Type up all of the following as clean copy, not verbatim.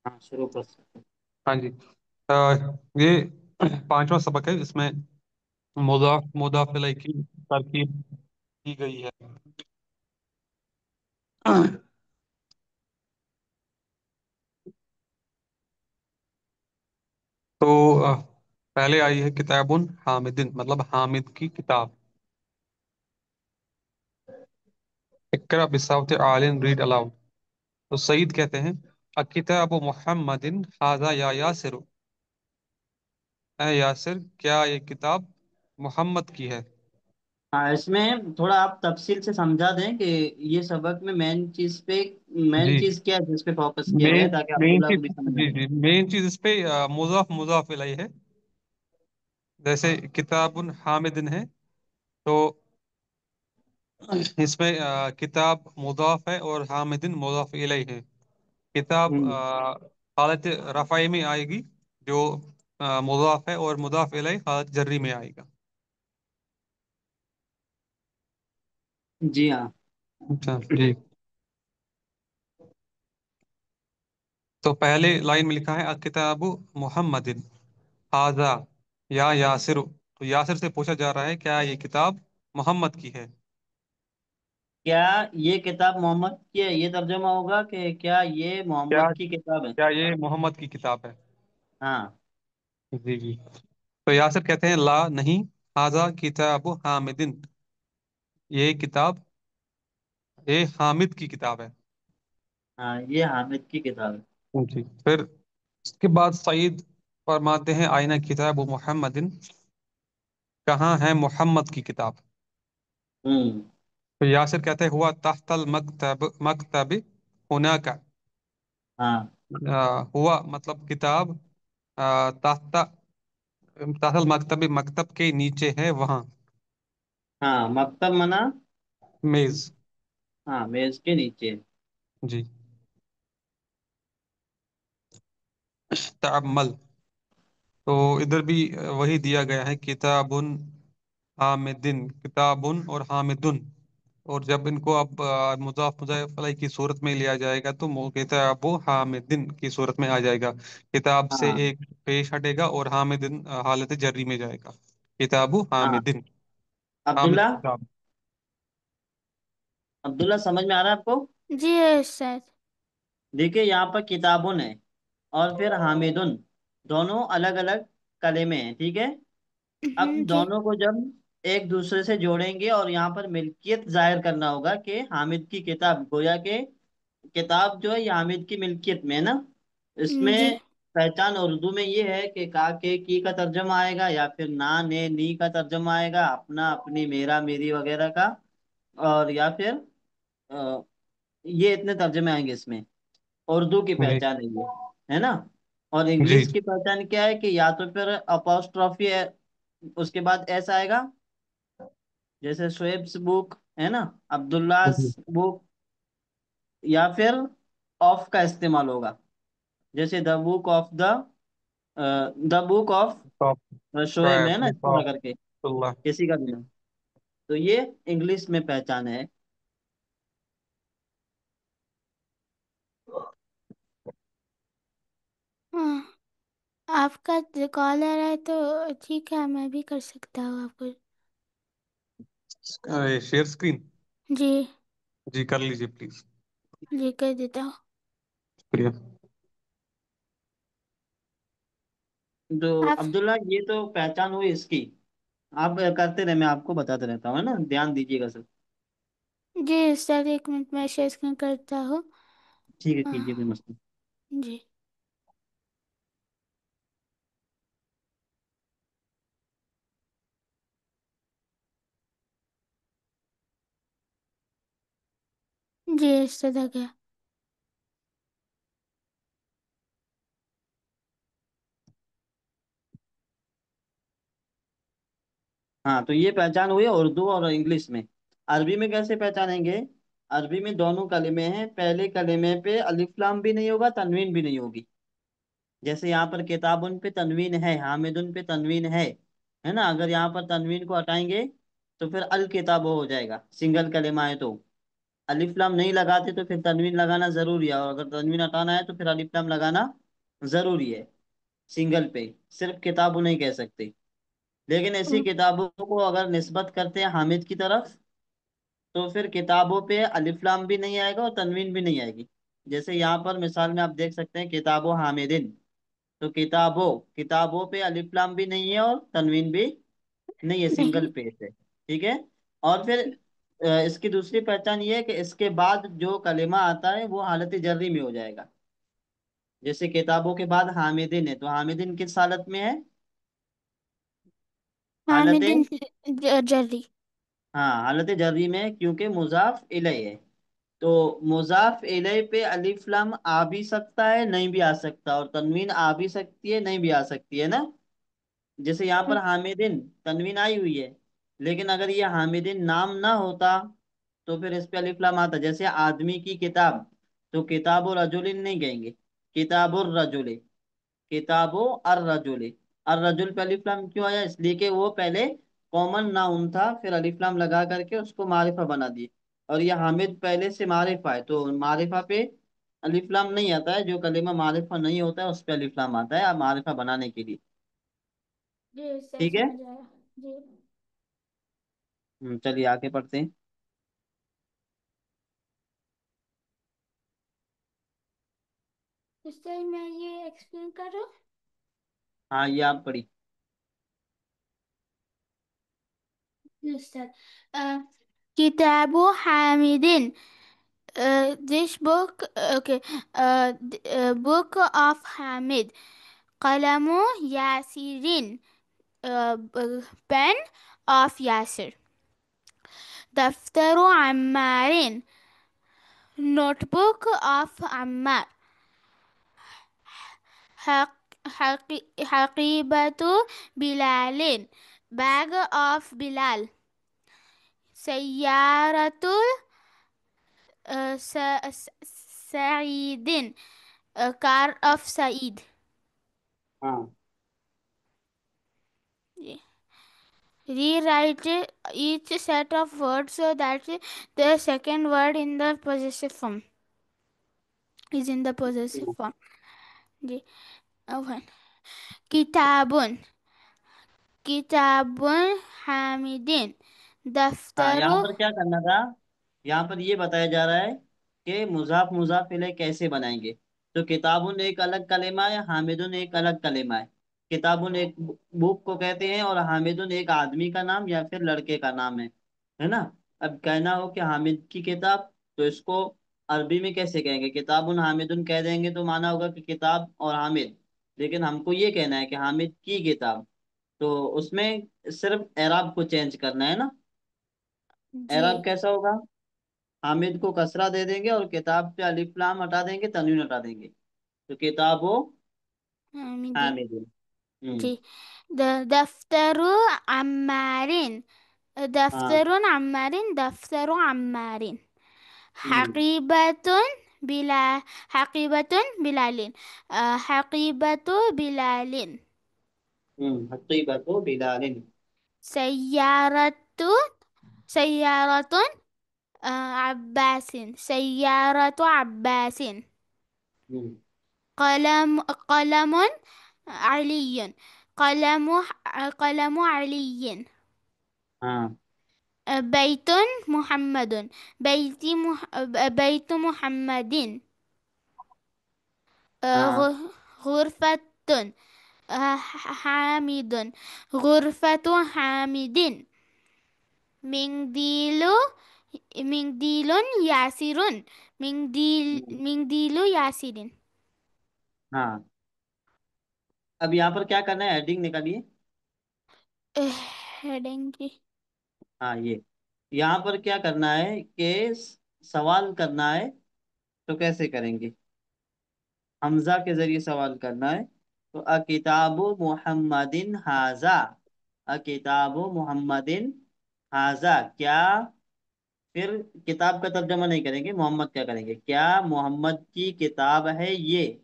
हाँ, शुरू कर सकते हैं। हाँ जी। अ, ये पांचवा सबक है, इसमें मुदाफ मुदाफ इलैह की तरकीब की गई है। तो पहले आई है किताबुन हामिदिन, मतलब हामिद की किताब। इकरा बिसावत आलिन, रीड अलाउड। तो सईद कहते हैं, अकिताब मुहम्मदिन हाजा या यासिर, ए यासिर, क्या ये किताब मोहम्मद की है? हाँ, इसमें थोड़ा आप तफसील से समझा दें कि ये सबक में मेन जी, चीज क्या है जिस पे फोकस किया गया है, मेन ताकि मेन अब्दुल्ला को चीज, भी समझ में जी आए। जी, मेन चीज इस पे मुजाफ मुजाफ इलैह है। जैसे किताबुन हामिदिन है, तो इसमें किताब मुजाफ है और हामिदिन मुजाफ इलैह है। किताब हम्म। हालत रफ़ाई में आएगी, जो मुजाफ है, और मुजाफ इलैह हालत जर्री में आएगा। जी हाँ। अच्छा जी। तो पहले लाइन में लिखा है किताबु मुहम्मदिन हाजा या यासिर, तो यासिर से पूछा जा रहा है क्या ये किताब मोहम्मद की है? क्या ये किताब मोहम्मद की है, ये तर्जुमा होगा कि क्या ये क्या मोहम्मद की किताब है। क्या ये मोहम्मद की किताब है? हाँ। जी जी। तो यासिर कहते हैं, ला नहीं, हाजा किताबु हामिदिन, ये किताब ये हामिद की किताब है। हाँ, ये हामिद की किताब है। जी। फिर इसके बाद सईद फरमाते हैं, आईना किताब मुहम्मदिन, कहाँ है मोहम्मद की किताब? हम्म। तो यासिर कहते हैं, हुआ तहतल मकतब मकतब होना का। हाँ। हुआ मतलब किताब, ताहता ताहतल मकतब, मकतब के नीचे है वहाँ। हाँ, मकतब मना। मेज। हाँ, मेज के नीचे। जी। तअम्मल, तो इधर भी वही दिया गया है, किताबुन हामिदिन, किताबुन और हामिदुन। और जब इनको अब मुजाफ मुजाफ अलैह की सूरत में लिया जाएगा तो किताबु हामिदिन की सूरत में आ जाएगा। किताब से हाँ। एक पेश हटेगा और हामिदिन हालत जर्री में जाएगा। किताबु हाँ, हामिदिन, हामिद अब्दुल्ला। की किताब। अब्दुल्ला, समझ में आ रहा है आपको? जी सर। देखिए, यहाँ पर किताबुन है और फिर हामिदुन, दोनों अलग अलग कलेमे हैं, ठीक है। अब जी। दोनों को जब एक दूसरे से जोड़ेंगे और यहाँ पर मिल्कियत जाहिर करना होगा कि हामिद की किताब, गोया के किताब जो है ये हामिद की मिल्कियत में है ना। जी। इसमें पहचान उर्दू में ये है कि का के की का तर्जमा आएगा, या फिर ना ने नी का तर्जमा आएगा, अपना अपनी मेरा मेरी वगैरह का। और या फिर अ, ये इतने तर्जमे आएंगे इसमें। उर्दू की जी पहचान है ये, है ना। और जी। इंग्लिश की पहचान क्या है कि या तो फिर अपोस्ट्रॉफी है, उसके बाद ऐसा आएगा, जैसे शुएब्स बुक है ना, जी। अब्दुल्लास बुक। या फिर ऑफ का इस्तेमाल होगा, जैसे the book of top, Shoaib है ट्रैप, ना, इस तरह टॉप, करके किसी का भी नाम। तो ये इंग्लिश में पहचान है। हाँ, आपका जो कॉल आ रहा है तो ठीक है, मैं भी कर सकता हूँ आपको। Share screen. जी। जी कर लीजिए प्लीज। जी, कर देता हूँ। शुक्रिया। तो आप। अब्दुल्ला, ये तो पहचान हुई इसकी। आप करते रहे, मैं आपको बताते रहता हूँ, है ना, ध्यान दीजिएगा सब। जी सर, एक मिनट में शेयर स्क्रीन करता हूँ। ठीक है, कीजिए, कोई हाँ, मसला जी। जी सर, आ गया। हाँ, तो ये पहचान हुई है उर्दू और इंग्लिश में। अरबी में कैसे पहचानेंगे? अरबी में दोनों कलिमे हैं, पहले कलिमे पे अलिफ लाम भी नहीं होगा, तनवीन भी नहीं होगी। जैसे यहाँ पर किताबुन पे तनवीन है, हामिदुन पे तनवीन है ना। अगर यहाँ पर तनवीन को हटाएंगे तो फिर अल किताब हो जाएगा, सिंगल कलिमा है तो। अलिफ लाम नहीं लगाते तो फिर तनवीन लगाना जरूरी है, और अगर तनवीन हटाना है तो फिर अलिफ लाम लगाना जरूरी है। सिंगल पे सिर्फ किताबों नहीं कह सकते। लेकिन ऐसी हम्म, किताबों को अगर निस्बत करते हैं हामिद की तरफ, तो फिर किताबों पे अलिफ लाम भी नहीं आएगा और तनवीन भी नहीं आएगी। जैसे यहाँ पर मिसाल में आप देख सकते हैं किताबो हामिदिन, तो किताबों पे अलिफ लाम भी नहीं है और तनवीन भी नहीं है, सिंगल नहीं। पेज है। ठीक है। और फिर इसकी दूसरी पहचान ये है कि इसके बाद जो कलेमा आता है वो हालत जर्री में हो जाएगा। जैसे किताबों के बाद हामिदिन है, तो हामिदिन किस हालत में है? हालत, हामिदिन जर्री। हाँ हालत जर्री में है, क्योंकि मुजाफ इलैह है। तो मुजाफ इलैह पे अलिफ लाम आ भी सकता है, नहीं भी आ सकता, और तनवीन आ भी सकती है, नहीं भी आ सकती है ना। जैसे यहाँ पर हामिदिन तनवीन आई हुई है, लेकिन अगर ये हामिदिन नाम ना होता तो फिर इस पे अलिफ लाम आता। जैसे आदमी की किताब, तो किताब रजुलिन नहीं कहेंगे, किताबुर रजुल, किताबो अर रजुल। अर रजुल पे अलिफ लाम क्यों आया? इसलिए कि वो पहले कॉमन नाउन था, फिर अलिफ लाम लगा करके उसको मारिफा बना दिए। और ये हामिद पहले से मारिफा है, तो मारिफा पे अलिफ लाम नहीं आता है। जो कलीमा मारिफा नहीं होता है उस पे अलिफ लाम आता है मारिफा बनाने के लिए। जी सही ठीक है। समझ आया। जी। चलिए आगे पढ़ते हैं। इस टाइम मैं ये एक्सप्लेन कर रहा हूँ। हाँ ये आप पढ़ी। Understand. Kitabu Hamidin. This book, okay, book of Hamid. Qalamu Yasirin. Pen of Yasir. Daftaru Ammarin. Notebook of Ammar. Haqibatu Bilalin. Bag of Bilal. Sayyaratul Sa'idin. Car of Said. हाँ Rewrite each set of words so that the second word in the possessive form is in the possessive form. जी अवन किताबुन किताबुन हामिदिन हाँ, यहाँ दफ्तरु। पर क्या करना था? यहाँ पर ये बताया जा रहा है कि मुजाफ मुजाफ इलैह कैसे बनाएंगे। तो किताबुन एक अलग कलेमा है, हामिदुन एक अलग कलेमा है। किताबुन एक बुक को कहते हैं, और हामिदुन एक आदमी का नाम या फिर लड़के का नाम है ना। अब कहना हो कि हामिद की किताब, तो इसको अरबी में कैसे कहेंगे? किताबुन हामिदुन कह देंगे तो माना होगा कि किताब और हामिद। लेकिन हमको ये कहना है कि हामिद की किताब, तो उसमें सिर्फ एराब को चेंज करना है ना। जी एराब कैसा होगा? हामिद को कसरा दे देंगे और किताब पे अलिफ लाम हटा देंगे, तनवीन हटा देंगे, तो किताब हो हामिदिन। हामिद। जी दफ्तरु अम्मारिन हाँ। दफ्तरुन अम्मारिन दफ्तरु अम्मारिन हम्म حقيبة بلا حقيبة بلال. حقيبة بلال. हकीकत हो बिलालिन। سيارة سيارة عباس. سيارة عباس. हम्म قلم علي. قلم قلم علي. हाँ بيت محمد. بيت محمد. हाँ غرفة حامد. غرفة حامد. منديل منديل ياسر. हम्म منديل ياسر. हाँ। अब यहाँ पर क्या करना है? हेडिंग निकालिए। हेडिंग की। हाँ ये, यहाँ पर क्या करना है कि सवाल करना है। तो कैसे करेंगे? हमजा के जरिए सवाल करना है। तो अ किताबु मुहम्मदिन हाजा, अ किताबु मुहम्मदिन हाजा क्या। फिर किताब का तर्जमा नहीं करेंगे, मोहम्मद क्या करेंगे? क्या मोहम्मद की किताब है ये,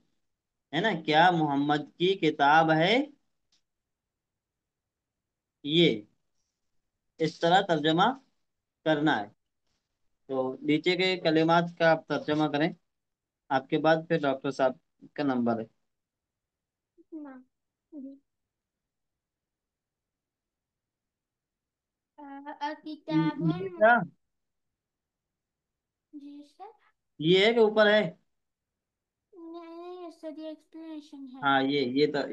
है ना। क्या मोहम्मद की किताब है ये, इस तरह तर्जमा करना है। तो नीचे के कलिमात का आप तर्जमा करें, आपके बाद फिर डॉक्टर साहब का नंबर है। ना जी। ये किताबुन। क्या, जी सर। ये है कि ऊपर है? नहीं सर, ये एक्सप्लेनेशन है। हाँ ये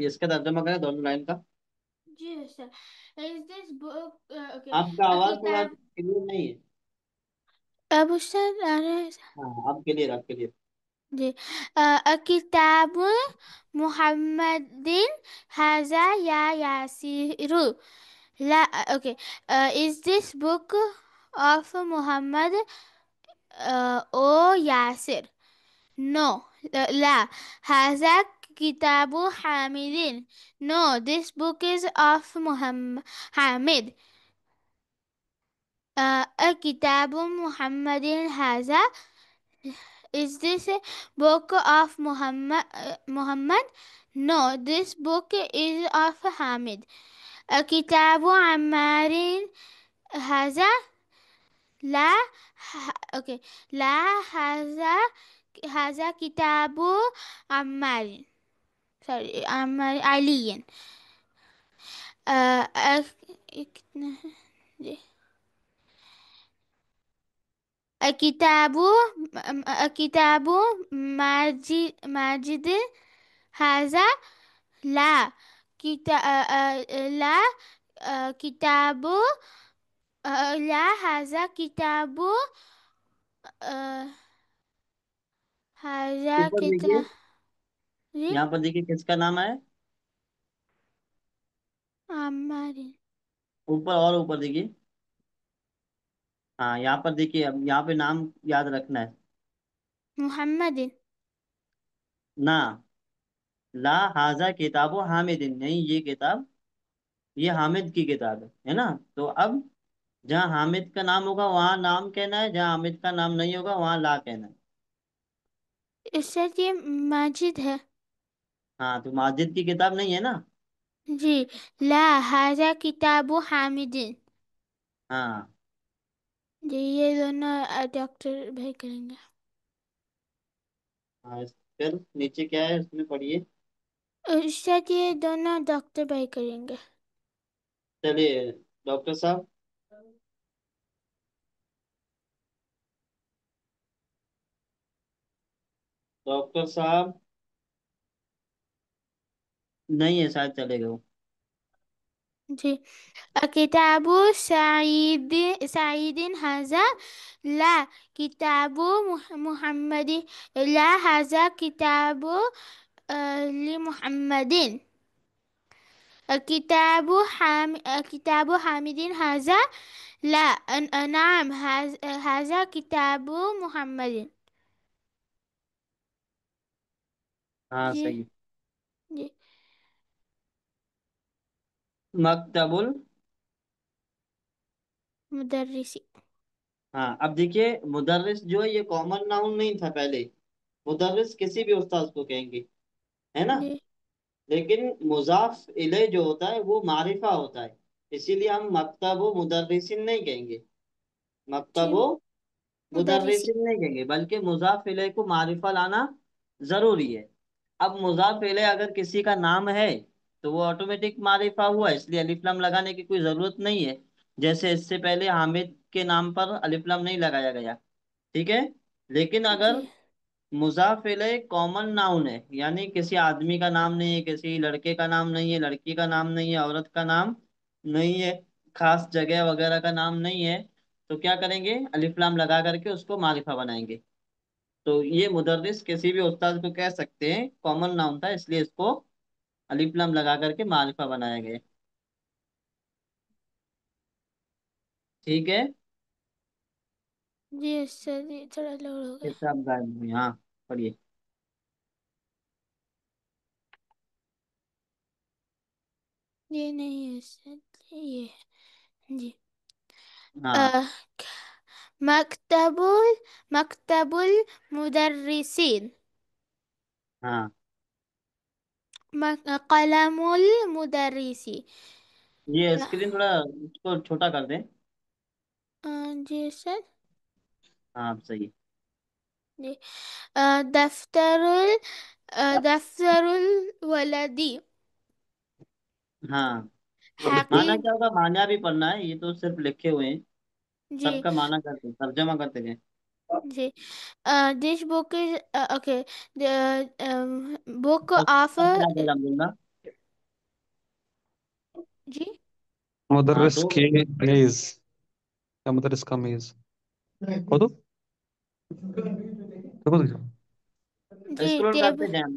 इसका तर्जमा करें दोनों लाइन का। जी sir. Is this book okay. आपका आवाज थोड़ा किताब। क्लियर नहीं है। अब सर आ रहा है सर? हाँ अब क्लियर, अब क्लियर। जी। किताब मुहम्मदिन हाजा या यासिर। ला okay. Is this book of Muhammad ओ Yasir? No. La. Haza kitabu Hamidin. No, this book is of Muhammad Hamid. A kitabu Muhammadin Haza. Is this a book of Muhammad? No, this book is of Hamid. A kitabu Ammarin Haza. La. Okay. La Haza. Haza kitabu Ammarin. Sorry, Alien. कितना है जी? किताबु किताबु माजिद हाजा। ला किता ला किताबु ला हाजा किताबु हाजा ऊपर देखिए, किताब जी। यहाँ पर देखिए किसका नाम है। हमारे ऊपर और ऊपर देखिए। हाँ यहाँ पर देखिए, अब यहाँ पे नाम याद रखना है। मोहम्मद। ना, ला हाजा किताबो हामिदिन नहीं, ये किताब, ये हामिद की किताब है ना। तो अब जहाँ हामिद का नाम होगा वहाँ नाम कहना है, जहाँ हामिद का नाम नहीं होगा वहाँ ला कहना है। इससे ये माजिद है। हाँ तो माजिद की किताब नहीं है ना। जी। ला हाजा किताबु हामिदिन। हाँ। जी, ये दोनों डॉक्टर भाई करेंगे। हाँ फिर नीचे क्या है उसमें पढ़िए। शायद ये दोनों डॉक्टर भाई करेंगे। चलिए डॉक्टर साहब। डॉक्टर साहब नहीं है शायद, चलेगा वो। जी। किताबु सईदिन हाजा। ला किताबु मुहम्मदी। ला हाजा किताबु li मुहम्मदिन। किताबु हामिदीन हाजा। ला नाम हाजा किताबु मुहम्मदिन। हाँ जी। सही। जी। मकतबुल। मुदर्रिसी। हाँ अब देखिए, मुदर्रिस जो है ये कॉमन नाउन नहीं था पहले। मुदर्रिस किसी भी उस्ताद को कहेंगे, है ना। जी। लेकिन मुजाफ इले जो होता है वो मारिफा होता है, इसीलिए हम मकतब मुदर्रिसिन नहीं कहेंगे। जी। मकतब मुदर्रिसी। मुदर्रिसिन नहीं कहेंगे, बल्कि मुजाफ इले को मारिफा लाना जरूरी है। अब मुजाफ इले अगर किसी का नाम है तो वो ऑटोमेटिक मारिफा हुआ, इसलिए अलिफ लम लगाने की कोई जरूरत नहीं है। जैसे इससे पहले हामिद के नाम पर अलिफ लम नहीं लगाया गया, ठीक है। लेकिन अगर जी। मुजाफ इले कॉमन नाउन है, यानी किसी आदमी का नाम नहीं है, किसी लड़के का नाम नहीं है, लड़की का नाम नहीं है, औरत का नाम नहीं है, खास जगह वगैरह का नाम नहीं है, तो क्या करेंगे, अलिफ लाम लगा करके उसको मारिफा बनाएंगे। तो ये मुदर्रिस किसी भी उस्ताद को कह सकते हैं, कॉमन नाउन था इसलिए इसको अलिफ लाम लगा करके मारिफा बनाया गया। ठीक है। जी सर, ये थोड़ा लोड हो गया। किताब गायब हुई, हाँ पढ़िए। ये नहीं है सर, ये है। जी। हाँ। अह, मकतबुल मकतबुल मुदर्रिसीन। हाँ कलमुल मुदर्रिसी। ये ला स्क्रीन थोड़ा उसको छोटा कर दें। जी सर। हाँ आप सही है। जी। दफ्तरुल दफ्तरुल वलदी हाँ, माना हकीब। क्या होगा, माना भी पढ़ना है, ये तो सिर्फ लिखे हुए हैं। जी। सबका माना करते हैं, तर्जमा करते हैं। जी। This book is okay, the book तो ऑफ। क्या बोला अब्दुल्ला? जी। हाँ मुदर्रिस तो के मेज, या मुदर्रिस का मेज। हो तो देखो देखो। जी। स्क्रॉल करते जाएं हम।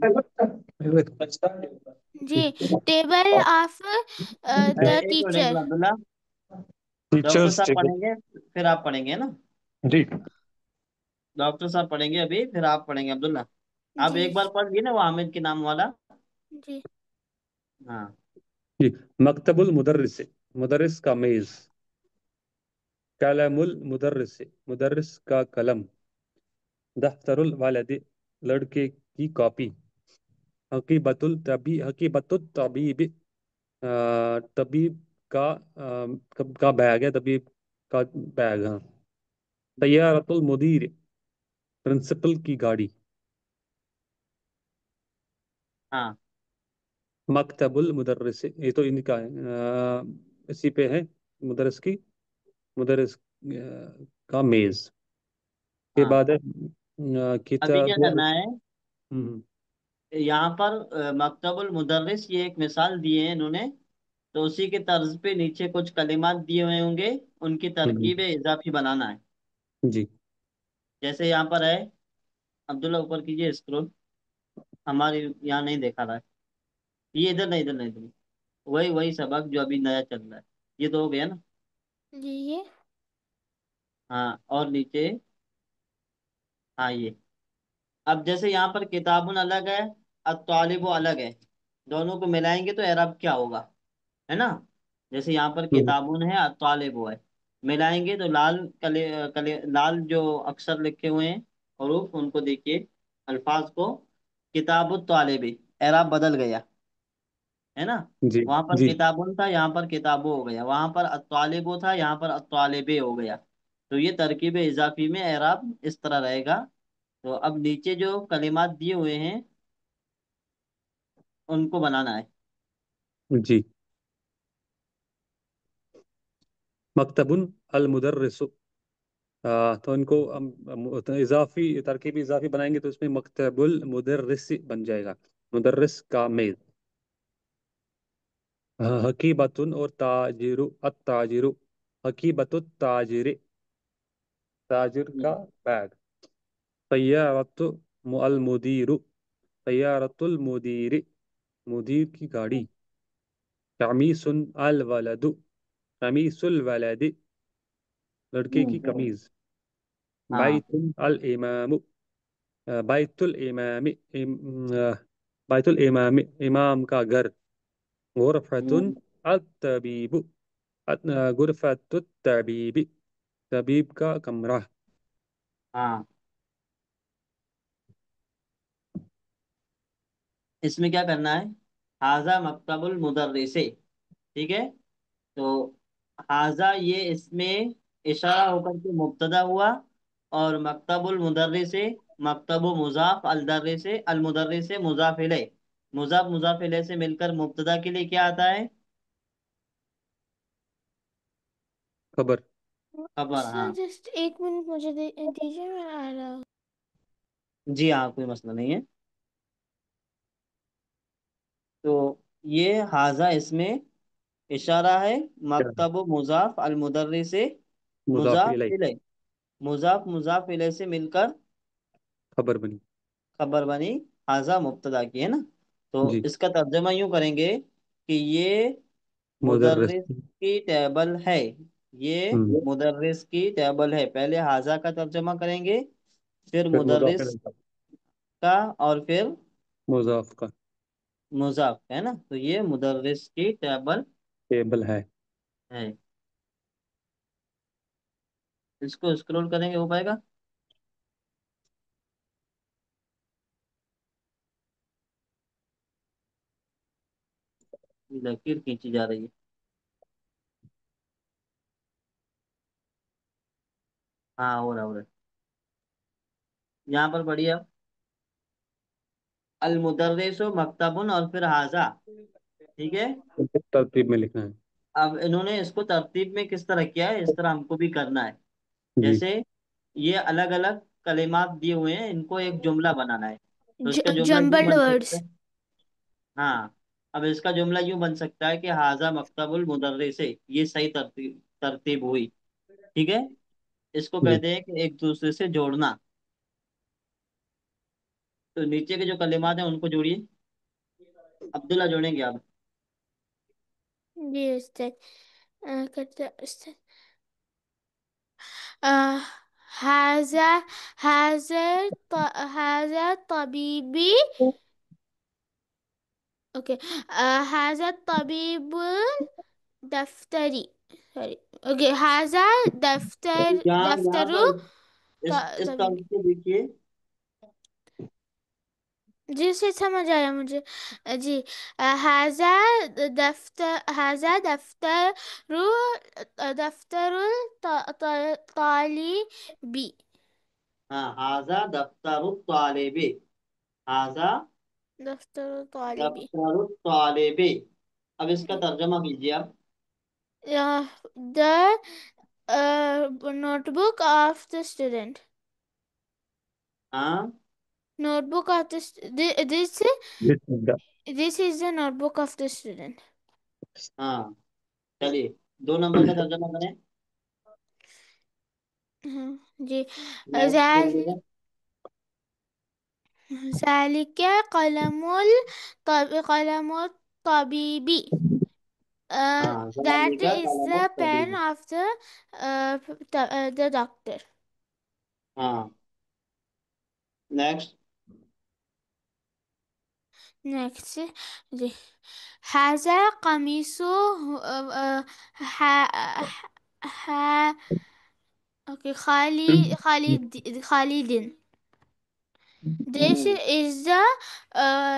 जी। टेबल ऑफ द एक मिनट, एक teacher. Minute Abdullah. Doctor teachers साहब टेबल। पढ़ेंगे, फिर आप पढ़ेंगे, है ना? जी डॉक्टर साहब पढ़ेंगे अभी, फिर आप पढ़ेंगे अब्दुल्ला। आप जी। एक बार पढ़ लिए ना वो हामिद के नाम वाला। जी। हाँ। जी। मकतबुल मुदर्रिस, मुदर्रिस का मेज। कलमुल मुदर्रिस, मुदर्रिस का कलम। दफ्तरुल वालिद, लड़के की कॉपी। हकीबतुल तबीब, तबीब का का बैग है, तबीब का बैग, हाँ। तैयारतुल मुदीर, प्रिंसिपल की गाड़ी। हाँ। मकतबुल मुदर्रिस, ये तो इनका है, इसी पे है, मुदर्रिस की, मुदर्रिस का मेज। के हाँ। बाद है अभी क्या किताब। करना है, हम्म, यहाँ पर मकतबुल मुदर्रिस ये एक मिसाल दिए हैं इन्होंने। तो उसी के तर्ज पे नीचे कुछ कलिमात दिए हुए होंगे, उनकी हम्म, तरकीब इजाफी बनाना है। जी जैसे यहाँ पर है, अब्दुल्ला ऊपर कीजिए स्क्रॉल। हमारे यहाँ नहीं देखा रहा है। ये इधर नहीं, इधर नहीं, इधर नहीं। वही वही सबक जो अभी नया चल रहा है। ये तो हो गया ना? जी। ये हाँ, और नीचे। हाँ ये। अब जैसे यहाँ पर किताबुन अलग है, अत्तालिबु अलग है। दोनों को मिलाएंगे तो एरब क्या होगा, है ना? जैसे यहाँ पर हम्म, किताबुन है, अत्तालिबु है। मिलाएंगे तो लाल लाल जो अक्षर लिखे हुए हैं, हरूफ, उनको देखिए, अल्फाज को। किताबुत तालिबी, एराब बदल गया, है ना? जी वहां पर जी किताबुन था, यहाँ पर किताबो हो गया। वहां पर अत्तालिबो था, यहाँ पर अत्तालिबे हो गया। तो ये तरकीब इजाफी में एराब इस तरह रहेगा। तो अब नीचे जो कलिमात दिए हुए हैं, उनको बनाना है। जी। मकतबुन अल मुदर्रिस, तो इनको तो इजाफी तरकीब इजाफी बनाएंगे तो इसमें मकतबुल मुदर्रिस बन जाएगा, मुदर्रिस का मेज। हकीबतुन और ताजिरु, अत्ताजिरु, हकीबतु ताजिर, ताजिर का हम्म। बैग। तैयारतु अल मुदीरु, तैयारतुल मुदीर, मुदीर की गाड़ी। कमीसुन अल वलदु, कमीसुल वलद, लड़के की हम्म। कमीज। हाँ। बैतुल अल इमामु, बैतुल इमाम, बैतुल इमाम, इमाम का घर। गुरफतुन हम्म। अतबीबु, गुरफतुत तबीबी, तबीब का कमरा। हाँ, इसमें क्या करना है? हाजा मकतबुल मुदर्रिसे, ठीक है? तो हाजा ये इसमें इशारा होकर के मुब्तदा हुआ। और मकतबुल मुदर्रिसे, मकतबु मुजाफ अल दर्रिसे अल मुदर्रिसे मुजाफ इले। मुजाफ मुजाफ इले से मिलकर मुब्तदा के लिए क्या आता है? खबर। खबर, सर हाँ। जस्ट एक मिनट मुझे दीजिए, मैं आ रहा हूँ। जी हाँ, कोई मसला नहीं है। तो ये हाजा इसमें इशारा है। क्या? मकतब मुजाफ अल मुदर्रिसे मुजाफ मुजाफ इलै, इले। मुजाफ मुजाफ इले से मिलकर खबर बनी। खबर बनी। हाजा मुब्तदा की, है ना? तो जी। इसका तर्जमा यूं करेंगे कि ये मुदर्रिस। मुदर्रिस की टेबल है। ये हम्म। मुदर्रिस की टेबल है। पहले हाजा का तर्जमा करेंगे, फिर फिर मुजाफ मुदर्रिस इलै का, का, और फिर मुजाफ का मुजाफ, है ना? तो ये मुदर्रिस की टेबल टेबल है। है। इसको स्क्रॉल करेंगे, हो पाएगा? लकीर खींची जा रही है। हाँ, हो रहा, हो रहा है। यहाँ पर बढ़िया, अलमुदर्रिसु मकतबुन और फिर हाजा। ठीक है। तरतीब में लिखना है। अब इन्होंने इसको तरतीब में किस तरह किया है, इस तरह हमको भी करना है। जी। जैसे ये अलग अलग कलिमात दिए हुए हैं, इनको एक जुमला बनाना है। तो इसका जुमला यूं जम्बल्ड बन सकता वर्ड्स। है। हाँ। अब इसका जुमला यूं बन सकता है कि हाजा मकतबुल मुदर्रिस, ये सही तरतीब तरतीब हुई। ठीक है। इसको जी। कहते हैं कि एक दूसरे से जोड़ना। तो नीचे के जो कलिमात हैं उनको जोड़िए। अब्दुल्ला जोड़ेंगे आप। जी उस्ताद। करते उस्ताद। अ, हाजा हाजा हाजा तबीबी। ओके। हाजा तबीबुल दफ्तरी। सॉरी। ओके, हाजा दफ्तर यहाँ दफ्तरु पर इस तरह तबीबी। से देखिए। जी से समझ आया मुझे। जी। हाजा हाजा दफ्तरु दफ्तरुल तालिबी। हाँ, हाजा दफ्तरु तालिबी। हाजा दफ्तरुल तालिबी। दफ्तरु तालिबी। अब इसका तर्जमा कीजिए आप। The notebook of the student. हाँ। Notebook of the this This is the- this is the notebook of the student. हाँ, चलिए 2 नंबर का तर्जमा करें। जी। नेक्स्ट बोलिएगा। ذلك قلم الطبيب. हाँ, That ज़ालिका is कलम the pen तबीब। of the doctor. हाँ। नेक्स्ट। Next. जी। هذا قميص okay Khalid. This is the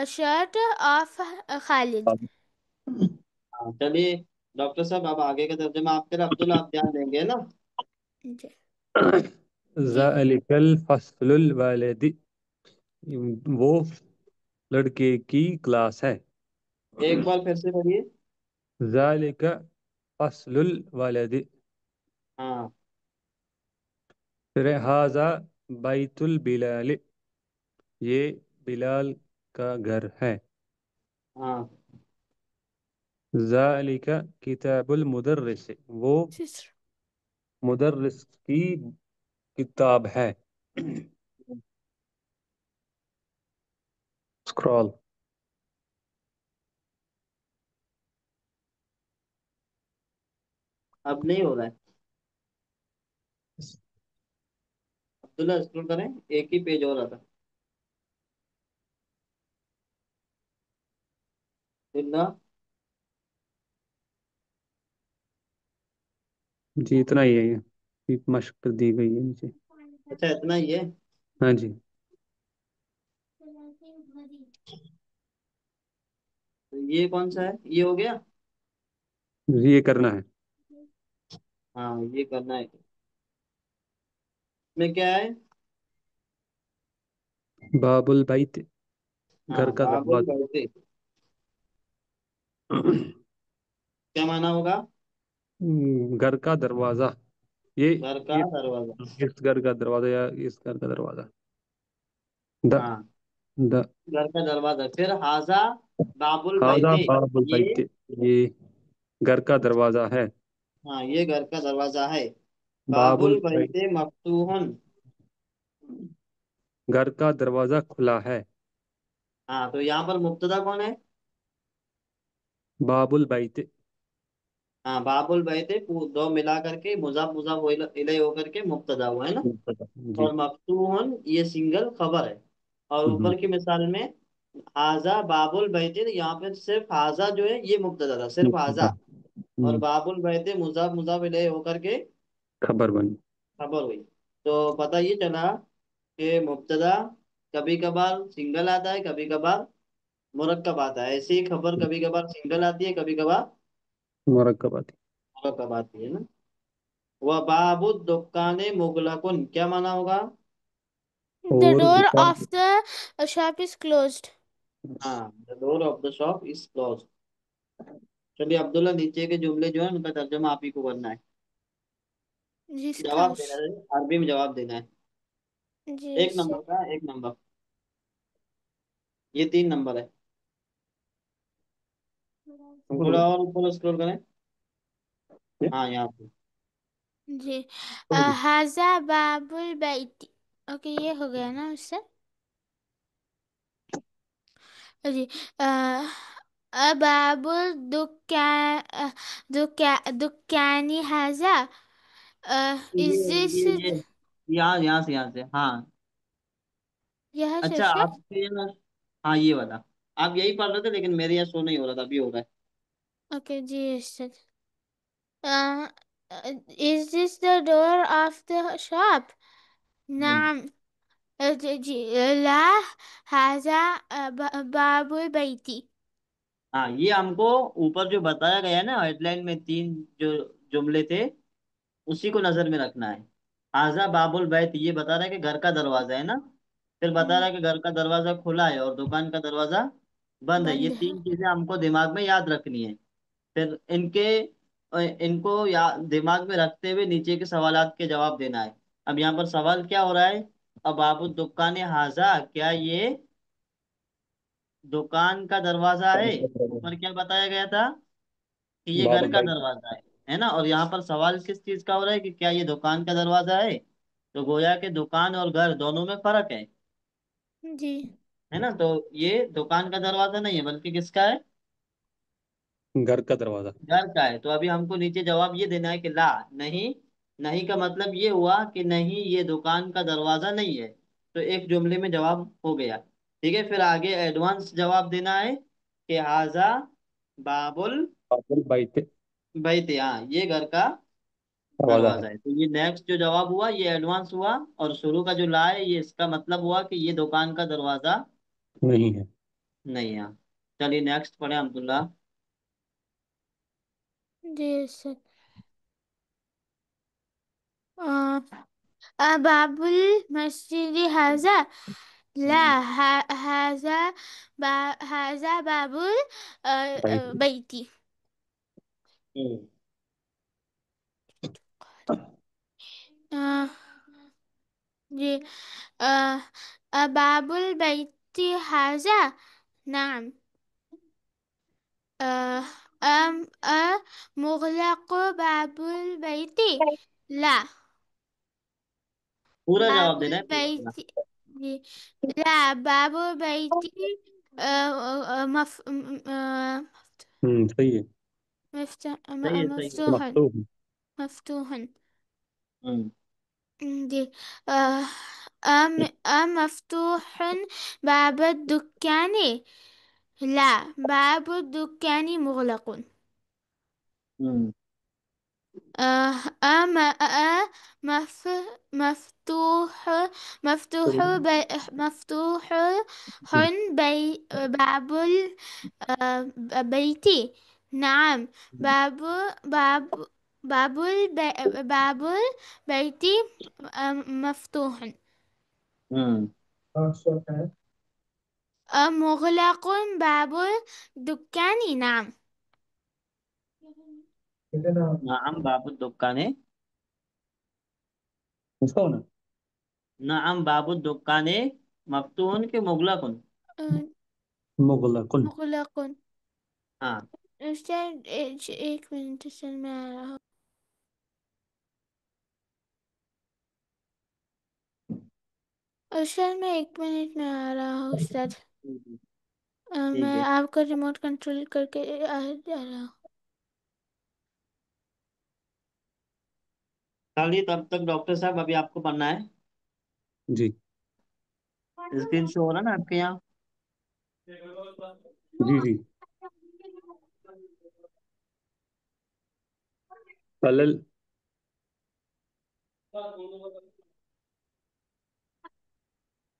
shirt of Khalid. हाँ, चलिए डॉक्टर साहब, अब आगे का तर्जमा आप करें। अब्दुल्ला, आप ध्यान देंगे ना। जी। जी। ज़ालिकल फस्लुल वालिदी, वो लड़के की क्लास है। एक बार फिर से पढ़िए। ज़ालिका फस्लुल वालिदी, हाँ। फिर हाजा बैतुल बिलाल, ये बिलाल का घर है। हाँ। ज़ालिका किताबुल मुदर्रिस, वो Sister. मुदर्रिस की किताब है। स्क्रॉल। अब नहीं हो रहा है। अब्दुल्ला स्क्रॉल करें, एक ही पेज हो रहा था। अब्दुल्ला। जी इतना ही है ये मशक दी गई है नीचे। अच्छा, इतना ही है। हाँ जी। तो ये कौन सा है, ये हो गया। ये करना है। हाँ, ये करना है। इसमें क्या है। बाबुल बैत, घर हाँ, का बाबुल दरवाजा। बैते। क्या माना होगा। घर का दरवाजा। ये घर का इस दरवाजा। इस घर का दरवाजा या इस घर का दरवाजा। द हाँ, द घर का दरवाजा। फिर हाजा बाबुल हाजा बैते। बाबुल ये। बैत, ये घर का दरवाजा है। हाँ, ये घर का दरवाजा है। बाबुल बाबुल बैत, बैते मफ्तूहन। घर का दरवाजा खुला है। हाँ, तो यहाँ पर मुब्तदा कौन है। बाबुल बैत। हाँ, बाबुल बैते दो मिला करके मुजाफ मुजाफ इलैहि होकर के मुब्तदा हुआ है ना। जी। और मफ्तूहन ये सिंगल खबर है। और हम्म, ऊपर की मिसाल में हाजा बाबुल बैते, तो यहाँ पे सिर्फ हाजा जो है ये मुब्तदा था, सिर्फ हाजा। और हम्म, बाबुल बैते मुजाफ मुजाफ इलैहि होकर के खबर बनी। खबर हुई। तो पता ये चला कि मुब्तदा कभी कभार सिंगल आता है, कभी कभार मुरक्कब आता है। ऐसे ही खबर कभी कभार सिंगल आती है, कभी कभार मुरक्कबाती। मुरक्कब आती है ना। वह बाबू दुकाने मुगलकुन, क्या माना होगा। The اور door دکان. of the shop is closed. हाँ, the door of the shop is close. चलिए अब्दुल्ला, नीचे के जुमले जो है उनका तर्जुमा आप ही को करना है. जिसका जवाब देना है, अरबी में जवाब देना है. जी एक नंबर सर. का, एक नंबर. ये 3 नंबर है. थोड़ा और ऊपर स्क्रॉल करें. हाँ, यहाँ पे. जी. हाजा बाबुल बैती. ओके, ये हो गया ना उससे. जी. बाबुल दुकानी हाजा. ये इज दिस. ये यहाँ से हाँ. यह अच्छा, शीर्षक. आपके यहाँ. हाँ, ये वाला. आप यही पढ़ रहे थे, लेकिन मेरे यहाँ शो नहीं हो रहा था, अभी हो रहा है. ओके जी sir. Is this the door of the shop. Hmm. नाम. जी. ला. हाजा बाबुल बैती. हाँ, ये हमको ऊपर जो बताया गया है ना हेडलाइन में, 3 जो जुमले थे, उसी को नजर में रखना है. आजा बाबुल बैत ये बता रहा है कि घर का दरवाजा है ना. फिर बता रहा है कि घर का दरवाजा खुला है और दुकान का दरवाजा बंद है. ये बंद है. 3 चीजें हमको दिमाग में याद रखनी है. फिर इनको दिमाग में रखते हुए नीचे के सवालात के जवाब देना है. अब यहाँ पर सवाल क्या हो रहा है. अब बाबू दुकान हाजा, क्या ये दुकान का दरवाजा है. ऊपर क्या बताया गया था कि ये घर बाबुल का भाई. दरवाजा है ना. और यहाँ पर सवाल किस चीज का हो रहा है कि क्या ये दुकान का दरवाजा है. तो गोया के दुकान और घर दोनों में फर्क जी. है ना. तो ये दुकान का दरवाजा नहीं है, बल्कि किसका है. घर का दरवाजा. घर का है. तो अभी हमको नीचे जवाब ये देना है कि ला, नहीं. नहीं का मतलब ये हुआ कि नहीं, ये दुकान का दरवाजा नहीं है. तो एक जुमले में जवाब हो गया. ठीक है, फिर आगे एडवांस जवाब देना है कि हाजा बाबुल बाबुल भाई थे. बैत. हाँ, ये घर का दरवाजा है. दरवाजा है. तो ये नेक्स्ट जो जवाब हुआ ये एडवांस हुआ. और शुरू का जो ला है, ये इसका मतलब हुआ कि ये दुकान का दरवाजा नहीं है. नहीं है. चलिए नेक्स्ट पढ़े अब्दुल्ला. जी सर. बाबुल मस्जिद हाजा. ला. हम्म. हाजा हाजा बाबुल भाई थे. बैती. हम्म. अ, जी. अ, बाबुल बैती हाजा. नाम. مغلق باب البيت. لا. पूरा باب जवाब देना है, पूरा पूरा. البيت. لا. باب البيت सही है. सही है, सही है. مفتوح. मफ्तूह. مفتوح. हम्म. دي. آه، مفتوح باب الدكان. لا. باب الدكان مغلق. हम्म. آه، آم مف مفتوح. مفتوح باب البيت. نعم. باب باب باب البيت مفتوح. हम्म. مغلق باب الدكان. نعم. नाम बाबू दुकाने. इसका होना. नाम बाबू दुकाने मफ्तून के मुगलकुन. آه، मुगलकुन. مغلق. हाँ. استنى. एक मिनट सर मैं आ रहा हूँ. सर मैं 1 मिनट में आ रहा हूँ सर. ठीक है. ठीक मैं है. आपका रिमोट कंट्रोल करके जा रहा हूँ. चलिए तब तक डॉक्टर साहब, अभी आपको पढ़ना है. जी. स्क्रीन शो हो रहा है ना आपके यहाँ. जी जी. अलल.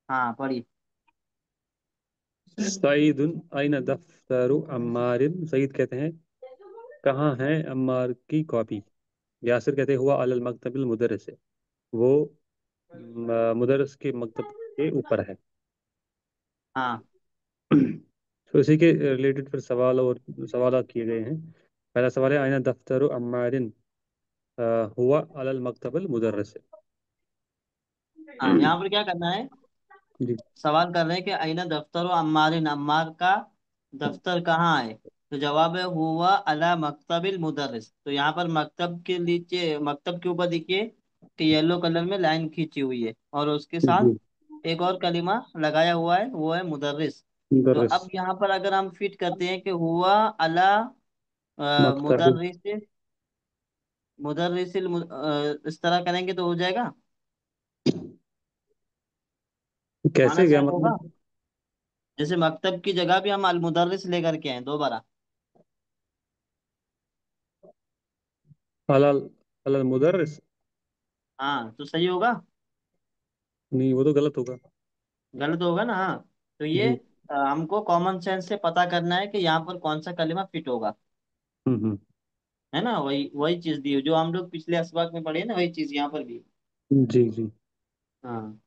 हाँ, पढ़िए. सईदुन अइन दफ्तरु अम्मारिन. सईद कहते हैं कहाँ है अम्मार की कॉपी. यासिर कहते हैं हुआ अलल मकतबिल मुदरस. वो मुदरस के मकतब के ऊपर है। हाँ तो इसी के रिलेटेड फिर सवाल और सवाल किए गए हैं। पहला सवाल है, आइना दफ्तर अम्मारिन हुआ अलल मकतबल मुदर्रिस। हाँ, यहाँ पर क्या करना है, जी। सवाल कर रहे हैं कि अइना दफ्तर अम्मारिन, अम्मार का दफ्तर कहाँ है। तो जवाब है हुआ अला मकतबिल मुदर्रिस। तो यहाँ पर मकतब के नीचे, मकतब के ऊपर देखिए कि येलो कलर में लाइन खींची हुई है, और उसके साथ जी। एक और कलिमा लगाया हुआ है, वो है मुदर्रिस। तो मुदर्रिस। अब यहाँ पर अगर हम फिट करते हैं कि हुआ अला मकतब। मुदर्रिस, मुदर्रिस इस तरह करेंगे तो हो जाएगा, माना कैसे क्या सेट होगा। मतलब? जैसे मकतब की जगह भी हम अल मुदर्रिस लेकर के हैं दोबारा। अलल अलल मुदर्रिस। हाँ तो सही होगा। नहीं, वो तो गलत होगा। गलत होगा ना, हाँ। तो ये जी। हमको कॉमन सेंस से पता करना है कि यहाँ पर कौन सा कलिमा फिट होगा, हम्म। है ना। वही वही चीज दी है जो हम लोग पिछले असबाक में पढ़े ना, वही चीज यहाँ पर भी। जी जी। हाँ।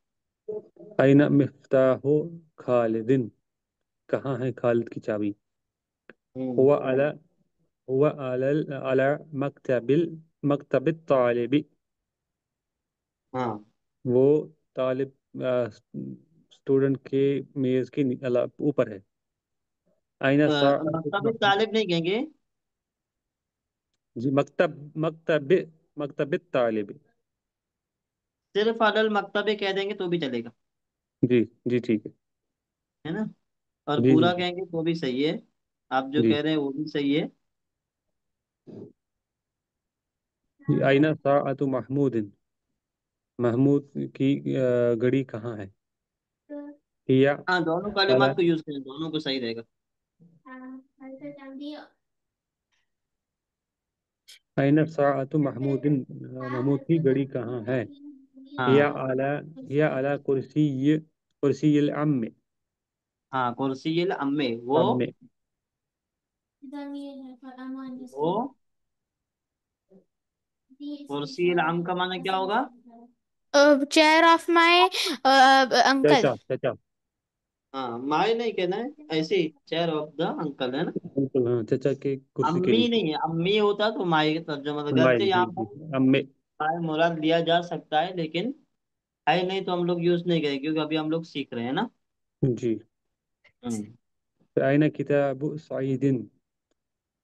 आइना मिफ्ताहो खालिदिन, कहाँ है खालिद की चाबी? हम्म। हुआ अला हुआ अलल अला मकतबिल मकतबित तालिबी, हाँ वो तालिब स्टूडेंट के मेज के ऊपर है। आइना साअतुल मकतब महमूद। तालिब नहीं कहेंगे, जी, मकतब मकतब मकतबित तालिबी। सिर्फ अदल मकतबे कह देंगे तो भी चलेगा, जी जी ठीक है। है ना। और जी जी पूरा जी। कहेंगे तो भी सही है, आप जो जी। कह रहे हैं वो भी सही है। आइना साअतु महमूदिन, महमूद की घड़ी कहाँ है? हिया हाँ, दोनों अला कलिमात को यूज करें, दोनों को सही रहेगा। आइना साअतु महमूदिन, महमूद की घड़ी कहाँ है? हिया हाँ अला हिया अला कुर्सी कुर्सी अम्मे, हाँ, कुर्सी अम्मे, वो अम्मे। वो कुर्सी आम का माना क्या होगा। Chair of my uncle. चाचा चाचा। हाँ, माए नहीं कहना है, ऐसे ही चेयर ऑफ द अंकल, है ना। बिल्कुल हाँ, चाचा के कुर्सी के अम्मी नीचे। नहीं है, अम्मी होता तो माए का तर्जुमा, मतलब घर अम्मा से जी यहाँ जी। पर अम्मे। माए मुराद लिया जा सकता है, लेकिन है नहीं तो हम लोग यूज नहीं करें, क्योंकि अभी हम लोग सीख रहे हैं ना। जी। हम्म। आइना किताबु सईदिन,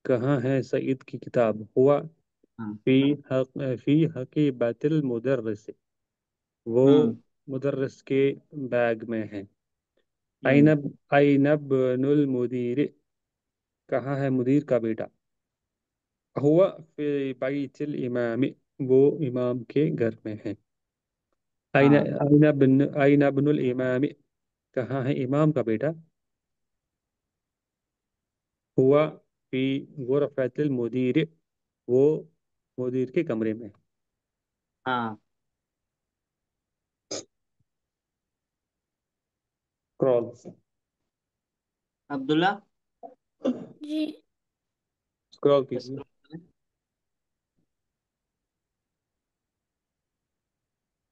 कहाँ है सईद की किताब? हुआ हाँ। फी फी हकीबतिल मुदर्रिस, वो हम्म। मुदर्रिस के बैग में है। हम्म। आइनब आइनब नुल मुदीर, कहाँ है मुदीर का बेटा? हुआ फी बैतिल इमाम, वो इमाम के घर में है। आइना हाँ आइना बिनुल इमाम, कहाँ है इमाम का बेटा? हुआ फी गुरफतिल मुदीर, वो मुदीर के कमरे में है। हाँ। स्क्रॉल अब्दुल्ला। जी। स्क्रॉल कीजिए। स्क्रॉल करें।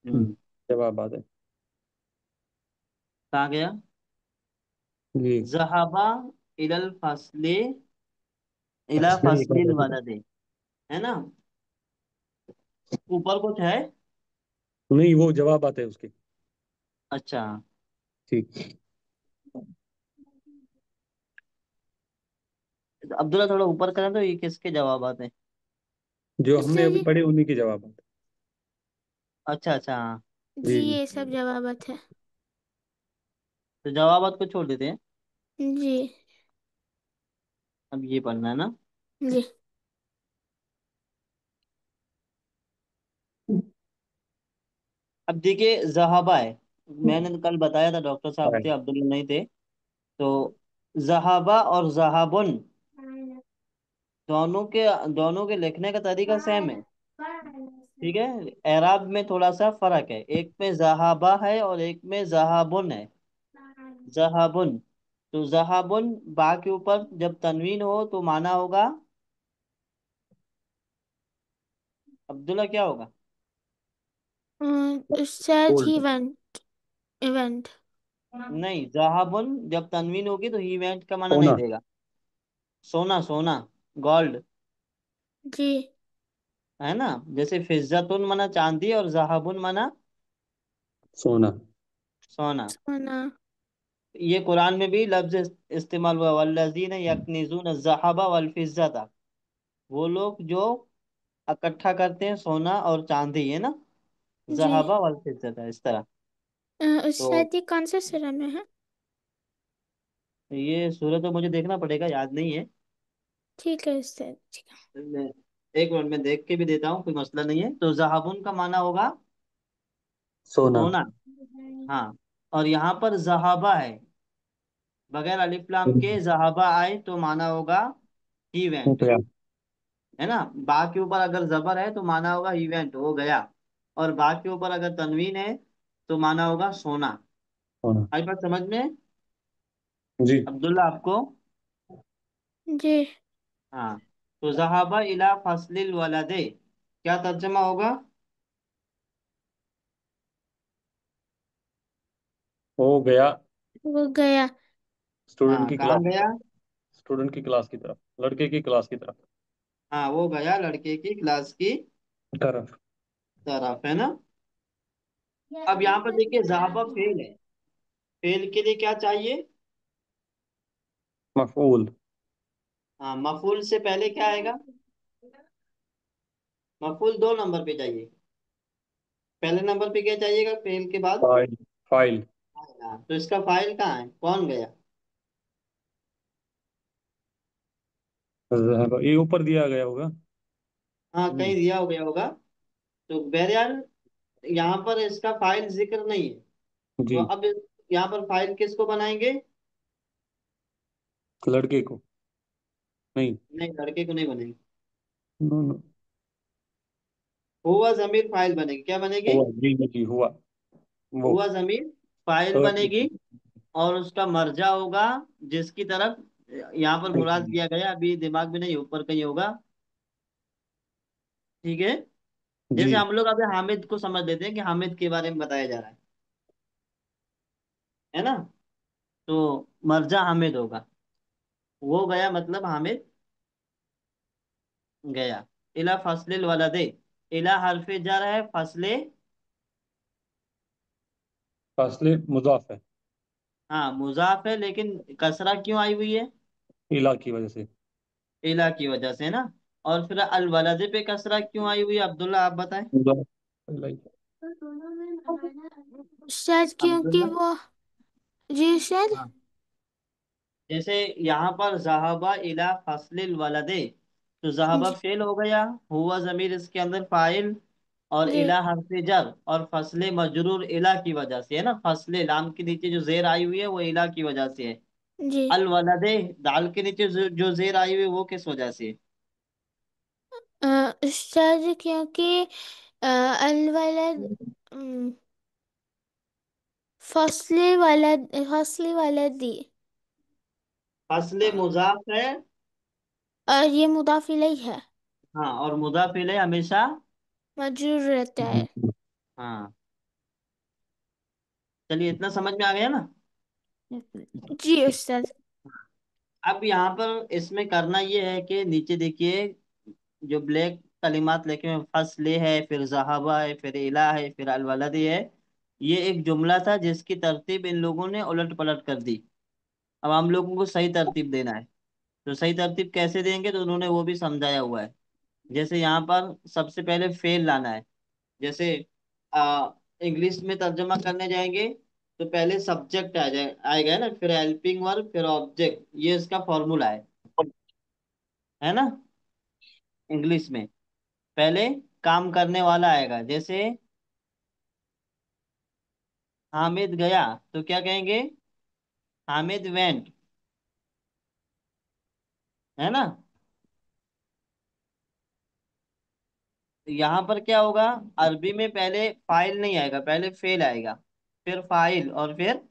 हम्म, हम्म। जवाब आ जाए। कहाँ गया। जी। जहाबा इलल फसले, इला एक और फसलिल बात वलदे, है ना। ऊपर कुछ है। नहीं, वो जवाब आते हैं उसके। अच्छा। ठीक। तो अब्दुल्ला थोड़ा ऊपर करें तो ये किसके जवाब आते हैं। जो हमने इससे अभी जी। पढ़े उन्हीं के जवाब आते अच्छा अच्छा, हाँ। हैं। जी, जी ये सब जवाबत है। तो जवाबात को छोड़ देते हैं, जी। अब ये पढ़ना है ना। जी। अब देखिए जहाबा है, मैंने कल बताया था, डॉक्टर साहब थे, जी। अब्दुल्ला नहीं थे। तो जहाबा और जहाबुन, दोनों के लिखने का तरीका सेम है, ठीक है। एराब में थोड़ा सा फर्क है, एक में जहाबा है और एक में जहाबुन है। जहाबुन, तो जहाबुन बा के ऊपर जब तनवीन हो तो माना होगा, अब्दुल्ला क्या होगा। said he old. went event. नहीं, जहाबुन जब तनवीन होगी तो इवेंट का माना नहीं सोना। देगा। सोना, सोना, गोल्ड, जी। है ना। जैसे फिज्जतुन माना चांदी और जहाबुन माना सोना। सोना। सोना। ये कुरान में भी लफ्ज इस्तेमाल हुआ, वल्लजीन यकनिजून ज़हबा वल फिज्जता। वो लोग जो इकट्ठा करते हैं सोना और चांदी, है ना, जी। जहाबा वल फिज्जता, इस तरह। तो शायद ये कौन से सूरह में है? ये सूरत तो मुझे देखना पड़ेगा, याद नहीं है। ठीक है उस्ताद, ठीक है। मैं एक मिनट में देख के भी देता हूँ, कोई मसला नहीं है। तो जहाबुन का माना होगा सोना। सोना। हाँ। और यहाँ पर जहाबा है, बगैर अलिफ लाम के जहाबा आए तो माना होगा इवेंट, रुपया। है ना। बा के ऊपर अगर जबर है तो माना होगा इवेंट, हो गया। और बा के ऊपर अगर तनवीन है तो माना होगा सोना। सोना। आई बात समझ में, जी। अब्दुल्ला, आपको? जी। हाँ। तो जहाबा इला फसलिल वलदे, क्या तर्जमा होगा? हो गया। वो गया। स्टूडेंट हाँ, की कहाँ क्लास। गया? स्टूडेंट की क्लास की तरफ, लड़के की क्लास की तरफ। हाँ, वो गया लड़के की क्लास की तरफ। तरफ, है ना। अब यहाँ पर देखिए, जहाबा फेल है। फेल के लिए क्या चाहिए? मफूल। हाँ, मफूल से पहले क्या आएगा? मफूल 2 नंबर पे चाहिए। पहले नंबर पे क्या चाहिएगा फेल के बाद? फाइल। फाइल। हाँ, तो इसका फाइल कहाँ है, कौन गया? ये ऊपर दिया गया होगा। हाँ, कहीं नहीं। दिया हो गया होगा। तो बहरहाल यहाँ पर इसका फाइल जिक्र नहीं है। तो जी। अब यहाँ पर फाइल किसको बनाएंगे? लड़के को। नहीं। नहीं, लड़के को नहीं बनेगी। No no. हुआ जमीर फाइल बनेगी, क्या बनेगी? हुआ, जी जी जी, हुआ। वो। हुआ जमीर फाइल थर्ड। बनेगी। और उसका मर्जा होगा जिसकी तरफ यहाँ पर मुराद किया गया, अभी दिमाग में नहीं, ऊपर कहीं होगा। ठीक है। जी। जैसे हम लोग अभी हामिद को समझ लेते हैं कि हामिद के बारे में बताया जा रहा है ना। तो मर्जा हामिद होगा, वो गया मतलब हामिद गया। इला फसलिल वलदे, इला हरफे जर है, फसले, फासले मुजाफ है। हाँ मुजाफ है, लेकिन कसरा क्यों आई हुई है? इला की वजह से। इला की वजह से ना। और फिर अल वलदे पे कसरा क्यों आई हुई है, अब्दुल्ला आप बताएं। मुजाफ। इला। शायद क्योंकि अब्दुल्ला। वो। जी शायद। हाँ। जैसे यहाँ पर जहाबा इला फसलिल वलदे, तो जहाबा जी। फेल हो गया, हुआ जमीर इसके अंदर फाइल, और जी। इला हर्फ जर, और फसले मजरूर इला की वजह से, है ना। फसले लाम के नीचे जो जेर आई हुई है वो इला की वजह से है। जी। अल वलदे, दाल के नीचे जो जेर आई हुई है वो किस वजह से है? शायद क्योंकि अलवलद, फसली वाला दी। फसले मुजाफ है। और ये मुदाफ इलैह है। हाँ, और मुजाफ इले हमेशा। मजरूर रहता है। हाँ। चलिए, इतना समझ में आ गया ना। जी उस्ताद। अब यहाँ पर इसमें करना ये है कि नीचे देखिए, जो ब्लैक कलिमात लिखे हुए, फसले है, फिर जहाबा है, फिर इला है, फिर अलवलदी है। ये एक जुमला था जिसकी तरतीब इन लोगों ने उलट पलट कर दी। अब हम लोगों को सही तरतीब देना है। तो सही तरतीब कैसे देंगे, तो उन्होंने वो भी समझाया हुआ है। जैसे यहाँ पर सबसे पहले फेल लाना है। जैसे इंग्लिश में तर्जमा करने जाएंगे तो पहले सब्जेक्ट आ जाए आएगा ना, फिर हेल्पिंग वर्ब, फिर ऑब्जेक्ट, ये इसका फॉर्मूला है ना। इंग्लिश में पहले काम करने वाला आएगा। जैसे हामिद गया, तो क्या कहेंगे? हामिद वेंट, है ना। तो यहाँ पर क्या होगा? अरबी में पहले फाइल नहीं आएगा, पहले फेल आएगा, फिर फाइल, और फिर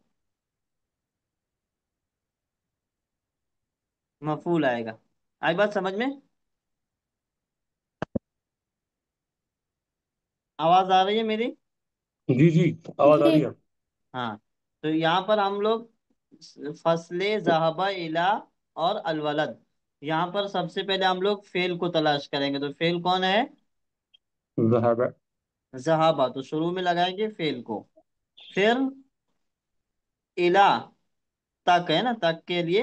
मफूल आएगा। आई बात समझ में? आवाज आ रही है मेरी? जी जी, आवाज आ रही जी। है। हाँ। تو یہاں پر ہم لوگ فصل ذهب الى اور الولد، یہاں پر سب سے پہلے ہم لوگ فعل کو تلاش کریں گے، تو فعل کون ہے؟ ذهب. ذهب، تو شروع میں لگائیں گے فعل کو، پھر الى، تک ہے نا، تک کے لیے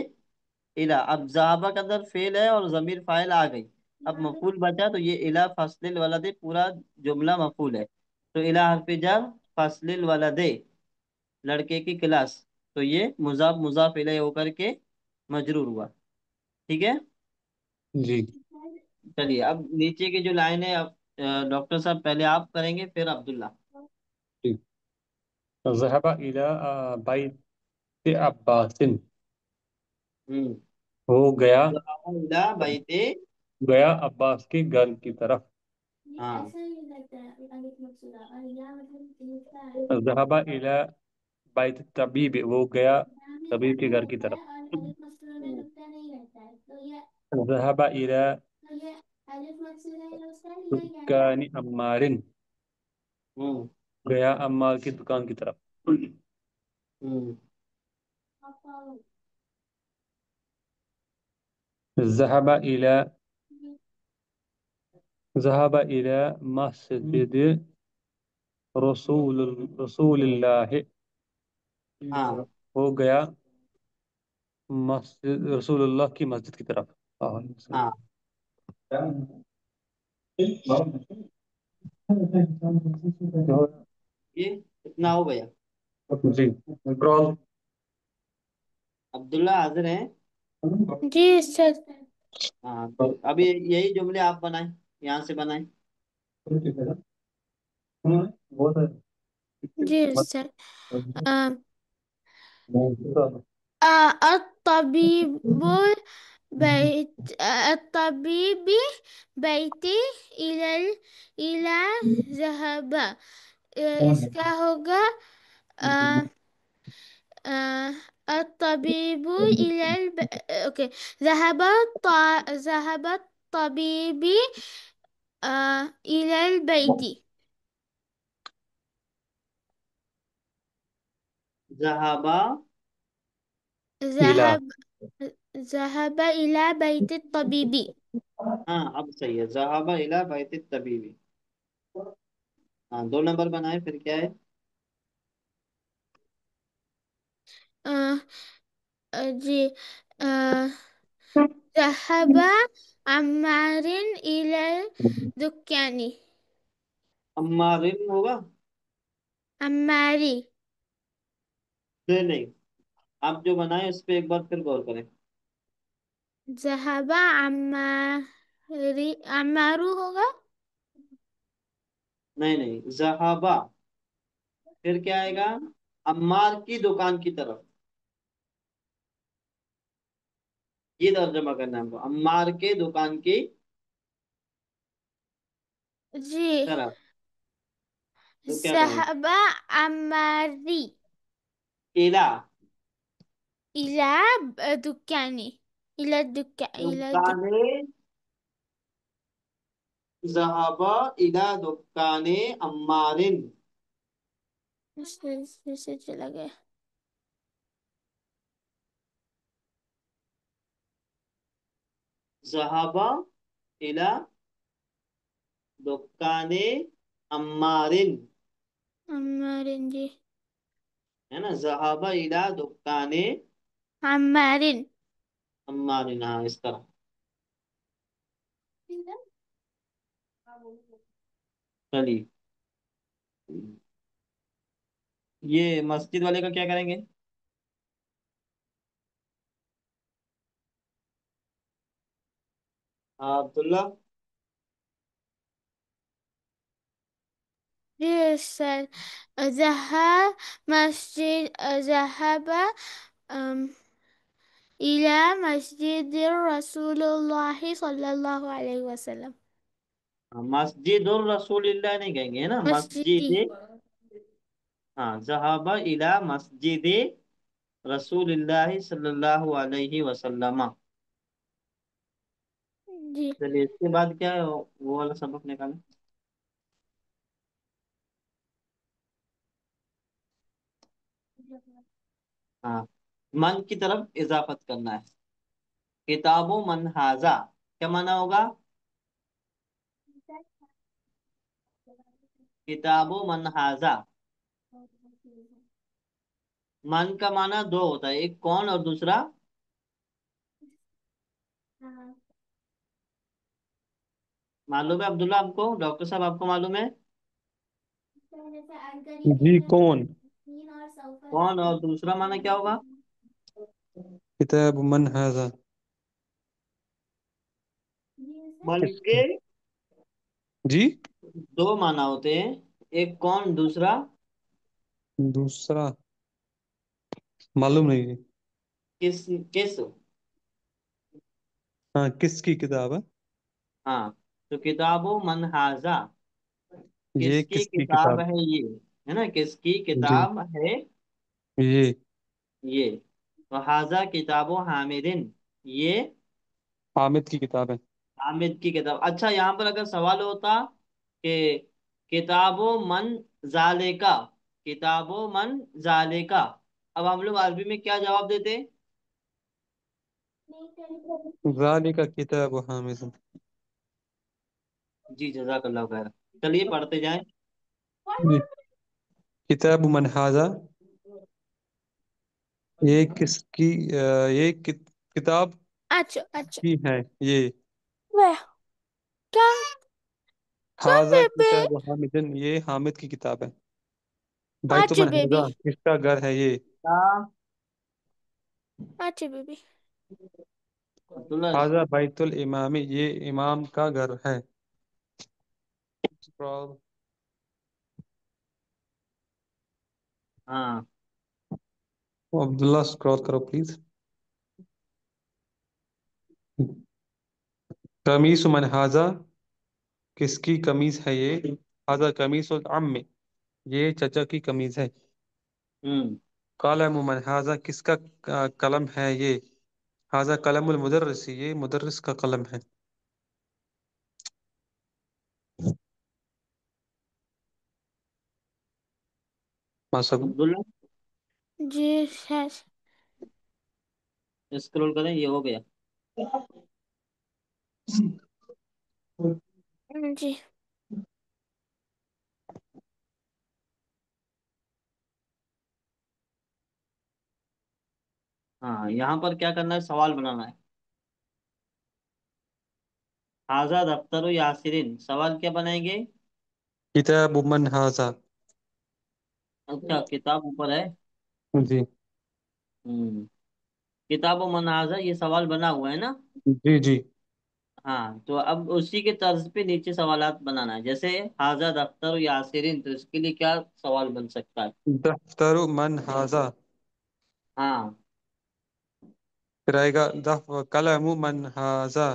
الى، اب ذهب کے اندر فعل ہے اور ضمیر فاعل آ گئی، اب مفعول بچا، تو یہ الى فصل الولد پورا جملہ مفعول ہے، تو الى حرف جر فصل الولد، لڑکے کی کلاس، تو یہ مضاف مضاف الیہ ہو کر کے مجرور ہوا، ٹھیک ہے۔ جی چلیے اب نیچے کی جو لائن ہے، اب ڈاکٹر صاحب پہلے آپ کریں گے پھر عبداللہ۔ ٹھیک. ذهب إلى بيت عباس. ہوں، ہو گیا، الى بیت، گیا عباس کے گھر کی طرف. ہاں ذهب إلى بيت الطبيب. وہ گیا طبیب کے گھر کی طرف. ہوں، ذهب إلى دكان عمار. ہوں، گیا عمار کی دکان کی طرف. ہوں، ذهب إلى ذهب إلى مسجد رسول الله. ہاں ہو گیا مسجد رسول اللہ کی مسجد کی طرف. ہاں، یہ اتنا ہو گیا۔ جی کرال. عبداللہ حاضر ہیں؟ جی سر. ہاں تو ابھی یہی جملے آپ بنائیں، یہاں سے بنائیں۔ بہت جی سر. الطبيب الطبيب بيتي إلى ذهب. اس کا ہوگا الطبيب إلى اوكي ذهب الطبيب إلى البيت. ذهبا، إلى. ذهب ذهب إلى بيت الطبيب. ہاں اب صحیح ہے، ذهب الى بیت الطبیب، ہاں 2 نمبر بنائے، پھر کیا ہے؟ جی. ذهب عمار إلى الدكان. عمارن ہوگا؟ عماري. نہیں نہیں، آپ جو بنائے اس پہ ایک بار پھر غور کریں۔ ذهب عمارو ہوگا. نہیں نہیں، ذهبا، پھر کیا آئے گا؟ عمار کی دکان کی طرف، یہ ترجمہ کرنا ہے ہم کو، عمار کے دکان کی جی. طرف، تو کیا کریں گے؟ ذهب عماري الى إلى دكاني. إلى دکان، ذهب الى دکان عمار، سے چلا گیا. ذهب الى دکان عمار، عمار. جی. ہے نا، ذهب الى دکان عمار. عمار، ہاں اس طرح۔ چلیے یہ مسجد والے کا کیا کریں گے؟ ہاں عبداللہ۔ Yes, sir. ذهب مسجد ذهب um, إلى مسجد رسول الله صلى الله عليه وسلم. مسجد الرسول اللہ نہیں کہیں گے، ہے نا، مسجد، مسجد. ہاں ذهب الى مسجد رسول اللہ صلی اللہ علیہ وسلم۔ جی. چلیے اس کے بعد کیا ہے، وہ والا سبق نکالیں۔ हाँ, मन की तरफ इजाफत करना है। किताबों मन हाजा, क्या माना होगा? किताबों मन हाजा। मन का माना दो होता है, एक कौन और दूसरा। मालूम है अब्दुल्ला आपको, डॉक्टर साहब आपको मालूम है? जी कौन? कौन और दूसरा माना क्या होगा? किताब मन हाजा। मन के किसका? जी। दो माना होते हैं, एक कौन दूसरा। दूसरा मालूम नहीं जी। किस? किस? हाँ, किसकी किताब है? हाँ, तो किताबों मन हाजा, ये किसकी किसकी किताब किताब? है ये, है ना, किसकी जी। किताब है ये ये। तो हाजा किताबों हामिदिन, ये हामिद की किताब है। हामिद की किताब। अच्छा, यहाँ पर अगर सवाल होता कि किताबों मन जालेका, किताबों मन जालेका, अब हम लोग अरबी में क्या जवाब देते? ज़ालिका किताब हामिद। जी जजाकल्लाह खैर। चलिए पढ़ते जाएं। जी। किताब मन हाजा, ये किसकी ये किताब अच्छा अच्छा। की है ये। वह कम कम हाजा बेबे। किताब हामिदन, ये हामिद की किताब है। बैतुल अच्छा मन बेबी। हाजा, किसका घर है ये। क्या? अच्छा बेबी। अब्दुल्ला। हाजा बैतुल इमामी, ये इमाम का घर है। हाँ। अब्दुल्ला स्क्रॉल करो प्लीज। कमीस मन हाजा, किसकी कमीज है ये। हाजा कमीज और अम्मी, ये चचा की कमीज है। हम्म। कलम मन हाजा, किसका कलम है ये। हाजा कलमुल मुदर्रिस, ये मुदर्रिस का कलम है। मासब। अब्दुल्ला, जी सर। स्क्रॉल करें, ये हो गया। जी। हाँ, यहाँ पर क्या करना है, सवाल बनाना है। हाजा दफ्तर यासिरिन, सवाल क्या बनाएंगे? किताब मन हाजा। अच्छा, किताब ऊपर है। जी। हम्म। किताब मन हाजा, ये सवाल बना हुआ है ना। जी जी। हाँ, तो अब उसी के तर्ज पे नीचे सवालात बनाना है, जैसे हाजा दफ्तर यासिरिन, तो इसके लिए क्या सवाल बन सकता है? दफ्तर मन हाजा। हाँ। फिर आएगा कलम मन हाजा।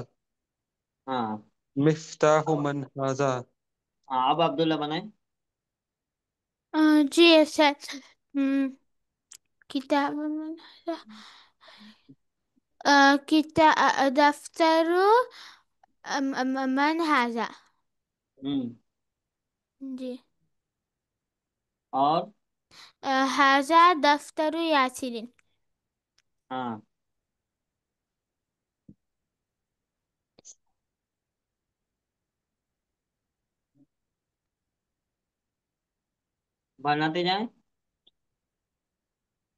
हाँ। मिफ्ताह मन हाजा। हाँ, अब अब्दुल्ला बनाए। जी सर। किताब में दफ्तर من هذا हम्म। जी और। هذا دفتر ياسين हाँ, बनाते जाएं।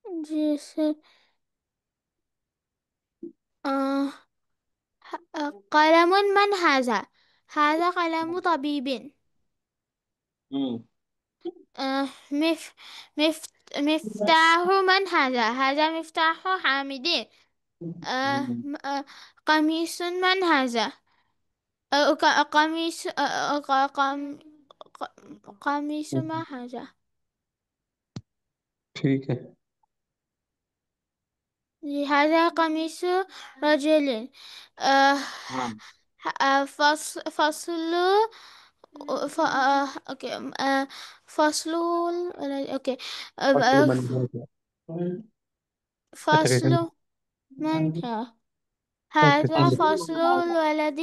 जी सर قلم من هذا قلم طبيب हम्म। آه، مف مف مفتاح من هذا مفتاح حامدين हम्म। قميص من هذا قميص قميص ما هذا ठीक है। هذا قميص رجل آه، हाँ। فصل اوكي فصل اوكي فصل من हाजा। अच्छा فصل من ओके هذا थैंक فصل الولد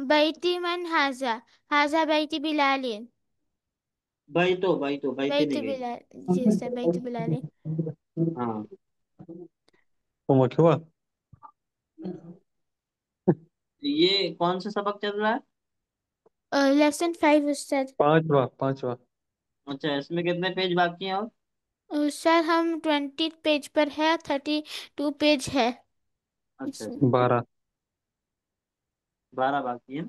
بيت من هذا بيت بلال बैती بیت नहीं गई। بلال. جی سر بیت بلال. हाँ। होमवर्क हुआ। ये कौन सा सबक चल रहा है? لیسن 5 استاد. पांचवा पांचवा। अच्छा, इसमें कितने पेज बाकी हैं और? سر ہم 20 پیج پر ہے، 32 پیج ہے अच्छा اس میں. अच्छा। 12۔ 12 बाकी है।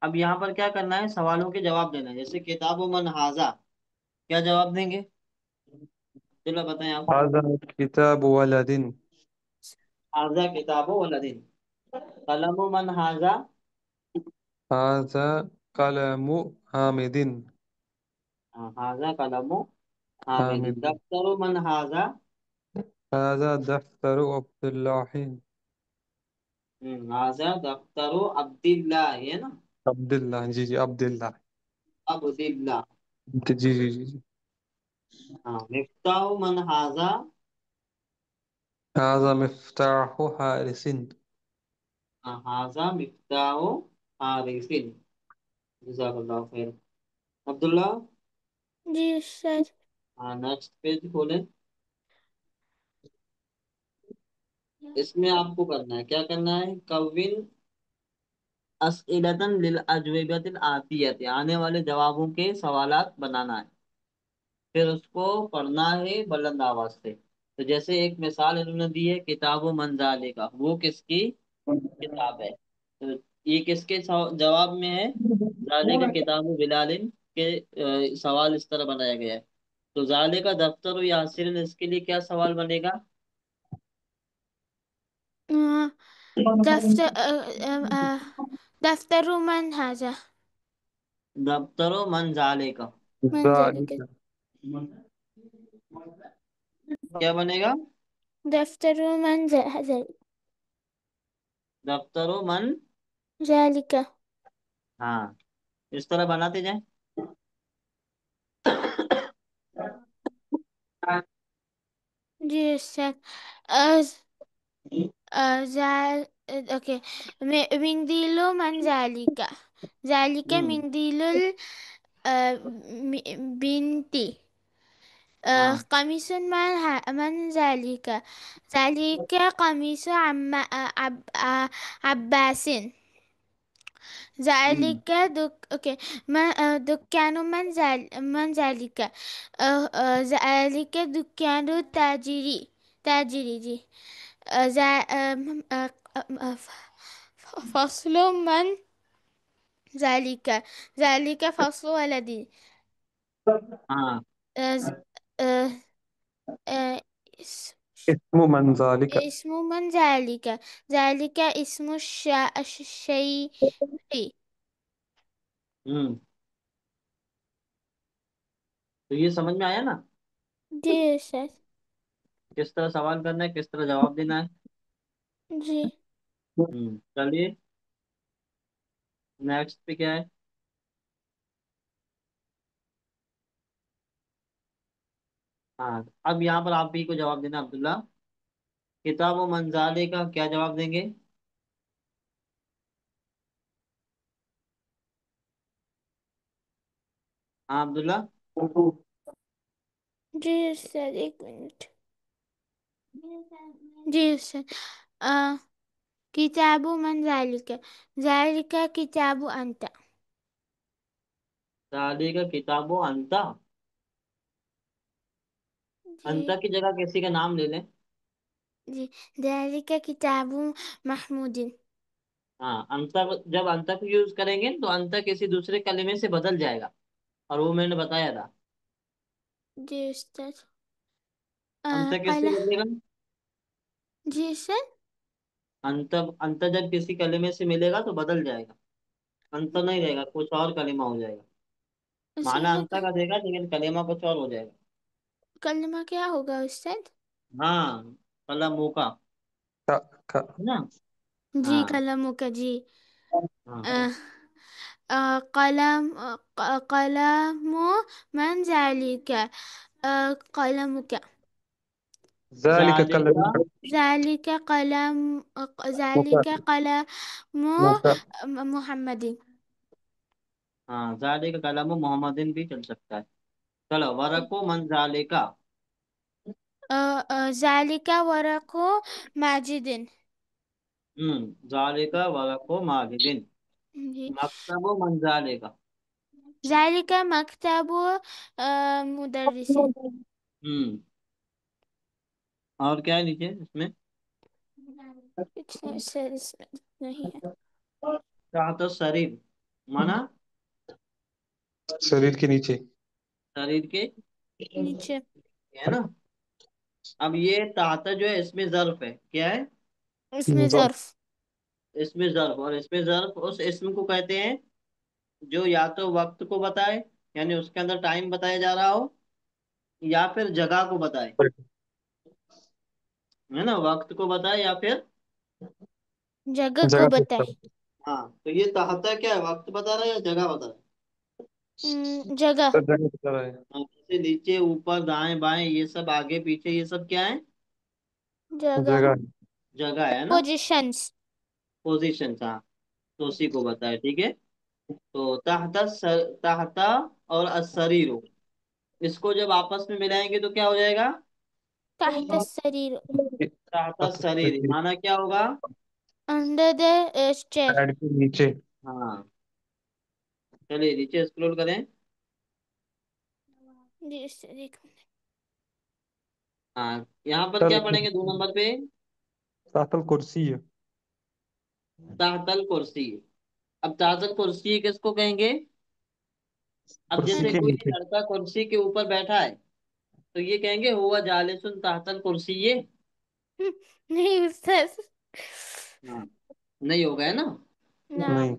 अब यहाँ पर क्या करना है, सवालों के जवाब देना है। जैसे किताब मन हाजा, क्या जवाब देंगे? चलो बताएं आप। هذا كتاب ولد। हाजा किताबो वलदिन। कलम मन हाजा। هذا قلم حامد। हाँ, हाजा कलमो हामिदिन। حامد। दफ्तरो मन हाजा। هذا دفتر عبد الله। हाजा दफ्तरो अब्दुल्लाह, है ना? عبد الله، جی جی عبد الله। अब्दुल्लाह। جی جی جی جی۔ हाँ, मिफ्ताह मन हाजा। هذا مفتاح حارس۔ हाँ, हाजा मिफ्ताह हारिसिन। जज़ाकल्लाह खैर। अब्दुल्ला। جی سر. हाँ, नेक्स्ट पेज खोलें। इसमें आपको करना है, क्या करना है, कविन असइलतन लिल अजविबतिल आतियत, आने वाले जवाबों के सवालात बनाना है। फिर उसको पढ़ना है बुलंद आवाज से। तो जैसे एक मिसाल इन्होंने दी है, किताबो मंजाले का, वो किसकी किताब है? तो ये किसके जवाब में है? जाले का किताबो बिलालिन के। सवाल इस तरह बनाया गया है। तो जाले का दफ्तर यासिर, इसके लिए क्या सवाल बनेगा? دفتر دفتر من هذا. दफ्तरो मन जाले का من ذلك. ذلك क्या बनेगा? دفتر من दफ्तरो मन। ذلك. हाँ, इस तरह बनाते जाएं। جی سر. زال اوكي. منديل من ذلك. ذلك हम्म। منديل بنتي. हाँ। قميص من ذلك. ذلك قميص عباس. हम्म। ذلك اوكي. دكان من ذلك. ذلك دكان تاجري جی. فصل من ذلك. ذلك فصل ولدي. हाँ। ز- آه، آه، اسم من ذلك۔ اسم من ذلك. ذلك اسم الشيء. हम्म। तो ये समझ में आया ना, جی سر. किस तरह सवाल करना है, किस तरह जवाब देना है। جی. चलिए, नेक्स्ट पे क्या है? हाँ, अब यहाँ पर आप भी को जवाब देना, अब्दुल्ला। किताब व मंजाले का क्या जवाब देंगे? हाँ अब्दुल्ला। جی سر ایک منٹ. جی سر. كتاب من ذلك. ذلك كتاب أنت. साले का किताबो अंता। अंता جي. की जगह किसी का नाम ले लें। جي. ذلك كتاب محمود. हाँ, अंता जब अंता को यूज करेंगे तो अंता किसी दूसरे कलिमे से बदल जाएगा, और वो मैंने बताया था। جي أستاذ. अंता قال. किससे बदलेगा? جي سر. अंत अंत जब किसी कलिमे से मिलेगा तो बदल जाएगा। अंत नहीं रहेगा, कुछ और कलिमा हो जाएगा। उसे माना अंत होगा. का देगा लेकिन कलिमा कुछ और हो जाएगा। कलमा क्या होगा उस्ताद? हाँ, कलमों का, ك ك है ना? जी हाँ। कलमों का जी. हाँ। अ, قلم من ذلك. قلمك. ذلك जाले का। قلم ذلك قلم. ذلك موسى قلم موسى محمد. हाँ, जाले का कलम मोहम्मदिन भी चल सकता है। चलो, वरको मन जाले का। ज़ालिका वरको माजिदिन। जाले का वरको माजिदिन। जी। मकतबो मन जाले का। ज़ालिका मकतबु मुदर्रिसिन। हम्म। और क्या है नीचे इसमें? कुछ नहीं सर, इसमें नहीं है। चाहत शरीर, माना शरीर के नीचे। शरीर के, नीचे। है ना। अब ये ताहता जो है इसमें जर्फ है, क्या है? इसमें ज़र्फ। इसमें जर्फ, और इसमें जर्फ उस इसम को कहते हैं जो या तो वक्त को बताए, यानी उसके अंदर टाइम बताया जा रहा हो, या फिर जगह को बताए, है ना, वक्त को बताए या फिर। जगह को जगह पे बताए। होता हाँ, तो ये ताहता क्या है, वक्त बता रहा है या जगह बता रहा जगह। है, जगह बता रहा है। है? हाँ, जैसे नीचे ऊपर दाएं बाएं ये सब, आगे पीछे ये सब क्या है? जगह। जगह। जगह है ना। पोजिशंस। पोजीशन, हाँ। तो उसी को बताए, ठीक है। तो ताहता और असरीरो, इसको जब आपस में मिलाएंगे तो क्या हो जाएगा? तहत शरीर। ताहता शरीर, माना क्या होगा? Under the chair. पैड के नीचे। हाँ। चलिए नीचे स्क्रॉल करें। जी इससे एक मिनट। हाँ, यहाँ पर तल क्या पढ़ेंगे 2 नंबर पे? तातल कुर्सी है। ताहतल कुर्सी। अब ताहतल कुर्सी किसको कहेंगे? अब कुर्सी जैसे के कोई नीचे। लड़का कुर्सी के ऊपर बैठा है, तो ये कहेंगे हुआ जालिसुन ताहतल कुर्सी, ये। नहीं सर। हाँ, नहीं होगा, है ना। ना। नहीं।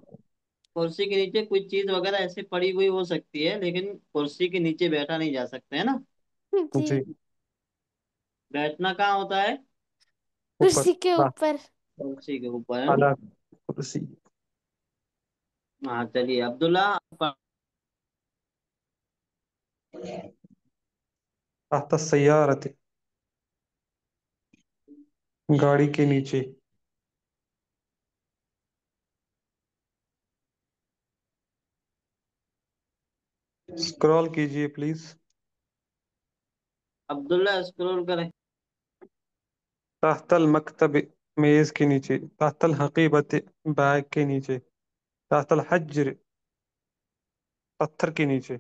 कुर्सी के नीचे कोई चीज वगैरह ऐसे पड़ी हुई हो सकती है, लेकिन कुर्सी के नीचे बैठा नहीं जा सकता, है ना। जी। जी। बैठना कहाँ होता है? ऊपर। कुर्सी के ता- ऊपर। कुर्सी के ऊपर, है ना। आला कुर्सी। हाँ, चलिए अब्दुल्ला। तहत सैयारत, गाड़ी के नीचे। स्क्रॉल कीजिए प्लीज। अब्दुल्ला स्क्रॉल करें। तहतल मकतब, मेज के नीचे। तहतल हकीबत, बैग के नीचे। तहतल हज्र, पत्थर के नीचे।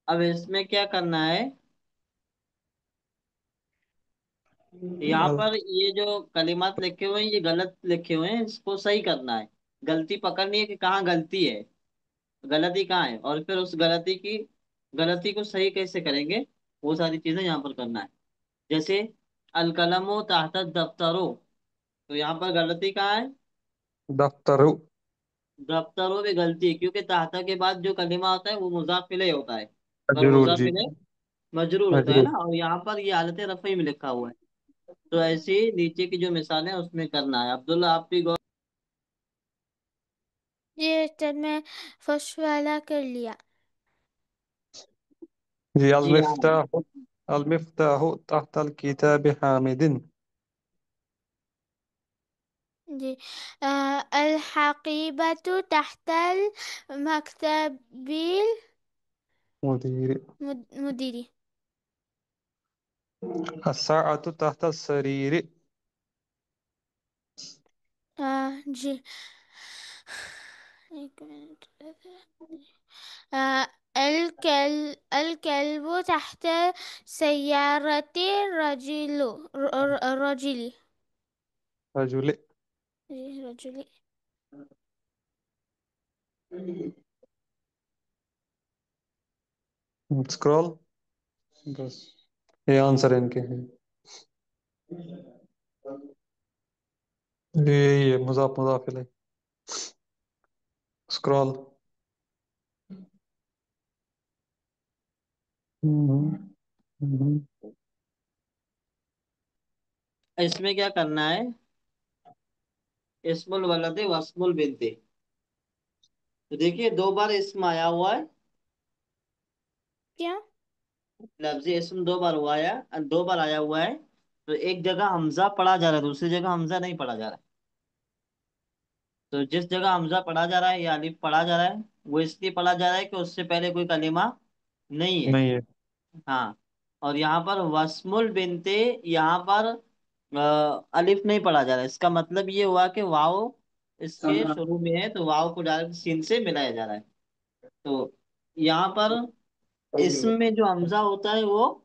अब इसमें क्या करना है? यहाँ पर ये जो कलिमात लिखे हुए हैं ये गलत लिखे हुए हैं, इसको सही करना है। गलती पकड़नी है कि कहाँ गलती है, गलती कहाँ है, और फिर उस गलती को सही कैसे करेंगे, वो सारी चीजें यहाँ पर करना है। जैसे अलकलमो ताहत दफ्तरो, तो यहाँ पर गलती कहाँ है? दफ्तरु। दफ्तरों में गलती है, क्योंकि ताहता के बाद जो कलिमा होता है वो मुजाफ इलैह होता है, और जरूर मुजाफ जी। इलैह मजरूर होता है मजरूर। ना, और यहाँ पर ये हालत रफ़ी में लिखा हुआ है। तो ऐसे ही नीचे की जो मिसाल है उसमें करना है। अब्दुल्ला, आप भी गौर। ये सर मैं फर्स्ट वाला कर लिया। जी। जी हाँ। अलमिफ्ताह, अलमिफ्ताह तहतल किताब हामिदिन। जी। الحقيبة تحت المكتب مدير. المديري. الساعة تحت السرير. जी एक मिनट। آه الكلب تحت سيارة الرجل. رجل. رجل. स्क्रॉल। बस ये आंसर इनके हैं। ये मुजाफ मुजाफ इलैह। स्क्रॉल। इसमें क्या करना है? इस्मुल वलदे वस्मुल बिनते। तो देखिए 2 बार इसम आया हुआ है। क्या? लफ्जी इसम 2 बार हुआ है, 2 बार आया हुआ है। तो एक जगह हमजा पढ़ा जा रहा है, दूसरी जगह हमजा नहीं पढ़ा जा रहा है। तो जिस जगह हमजा पढ़ा जा रहा है या अलिफ पढ़ा जा रहा है, वो इसलिए पढ़ा जा रहा है कि उससे पहले कोई कलिमा नहीं है। नहीं है। हाँ। और यहाँ पर वस्मुल बिनते, यहाँ पर अलिफ नहीं पढ़ा जा रहा है। इसका मतलब ये हुआ कि वाव इसके शुरू में है, तो वाव को डायरेक्ट सीन से मिलाया जा रहा है। तो यहाँ पर इसम में जो हमजा होता है वो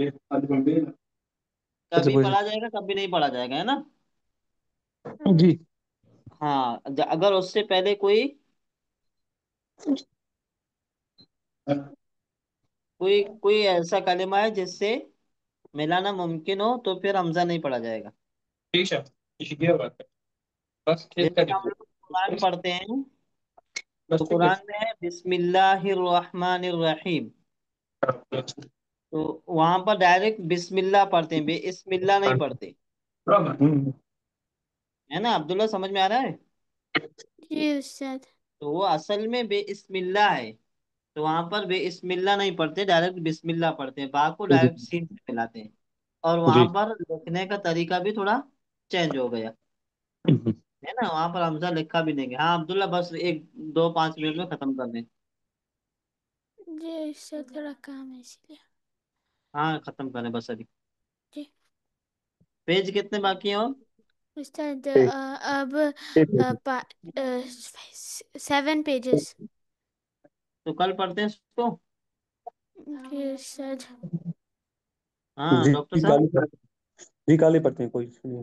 अच्छा कभी भाई पढ़ा जाएगा, कभी नहीं पढ़ा जाएगा, है ना। जी। हाँ, अगर उससे पहले कोई कोई कोई ऐसा कलिमा है जिससे मिलाना मुमकिन हो, तो फिर हमजा नहीं पढ़ा जाएगा। ठीक है, ये बात है, बस ठीक कर जैसे हम दीजिए। लोग कुरान पढ़ते हैं, बस तो ठीक है। कुरान में है बिस्मिल्लाहिर्रहमानिर्रहीम। तो वहां पर डायरेक्ट बिस्मिल्लाह पढ़ते हैं, बिस्मिल्लाह नहीं पढ़ते। हम्म। है ना अब्दुल्ला, समझ में आ रहा है। जी उस्ताद। तो वो असल में बिस्मिल्लाह है। तो वहां पर बिस्मिल्लाह नहीं पढ़ते, डायरेक्ट बिस्मिल्लाह पढ़ते हैं, बा को डायरेक्ट सीन से मिलाते हैं। और वहां जी। पर लिखने का तरीका भी थोड़ा चेंज हो गया। है ना, वहां पर हमजा लिखा भी नहीं गया। हाँ अब्दुल्ला, बस एक 2-5 मिनट में खत्म कर दें। जी उस्ताद, थोड़ा काम है इसलिए। हाँ खत्म करें बस अभी। जी पेज कितने बाकी हैं और? उस्ताद, ठीक। अब ठीक है। 7 पेजेस। तो कल पढ़ते हैं इसको। जी उस्ताद। हाँ जी डॉक्टर जी, साहब। काली जी, काली पड़ते हैं, कोई इशू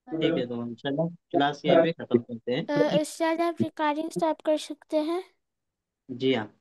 ठीक है, तो चलो क्लास यहीं पे खत्म करते हैं। नहीं। उस्ताद, आप रिकॉर्डिंग स्टॉप कर सकते हैं। जी हाँ।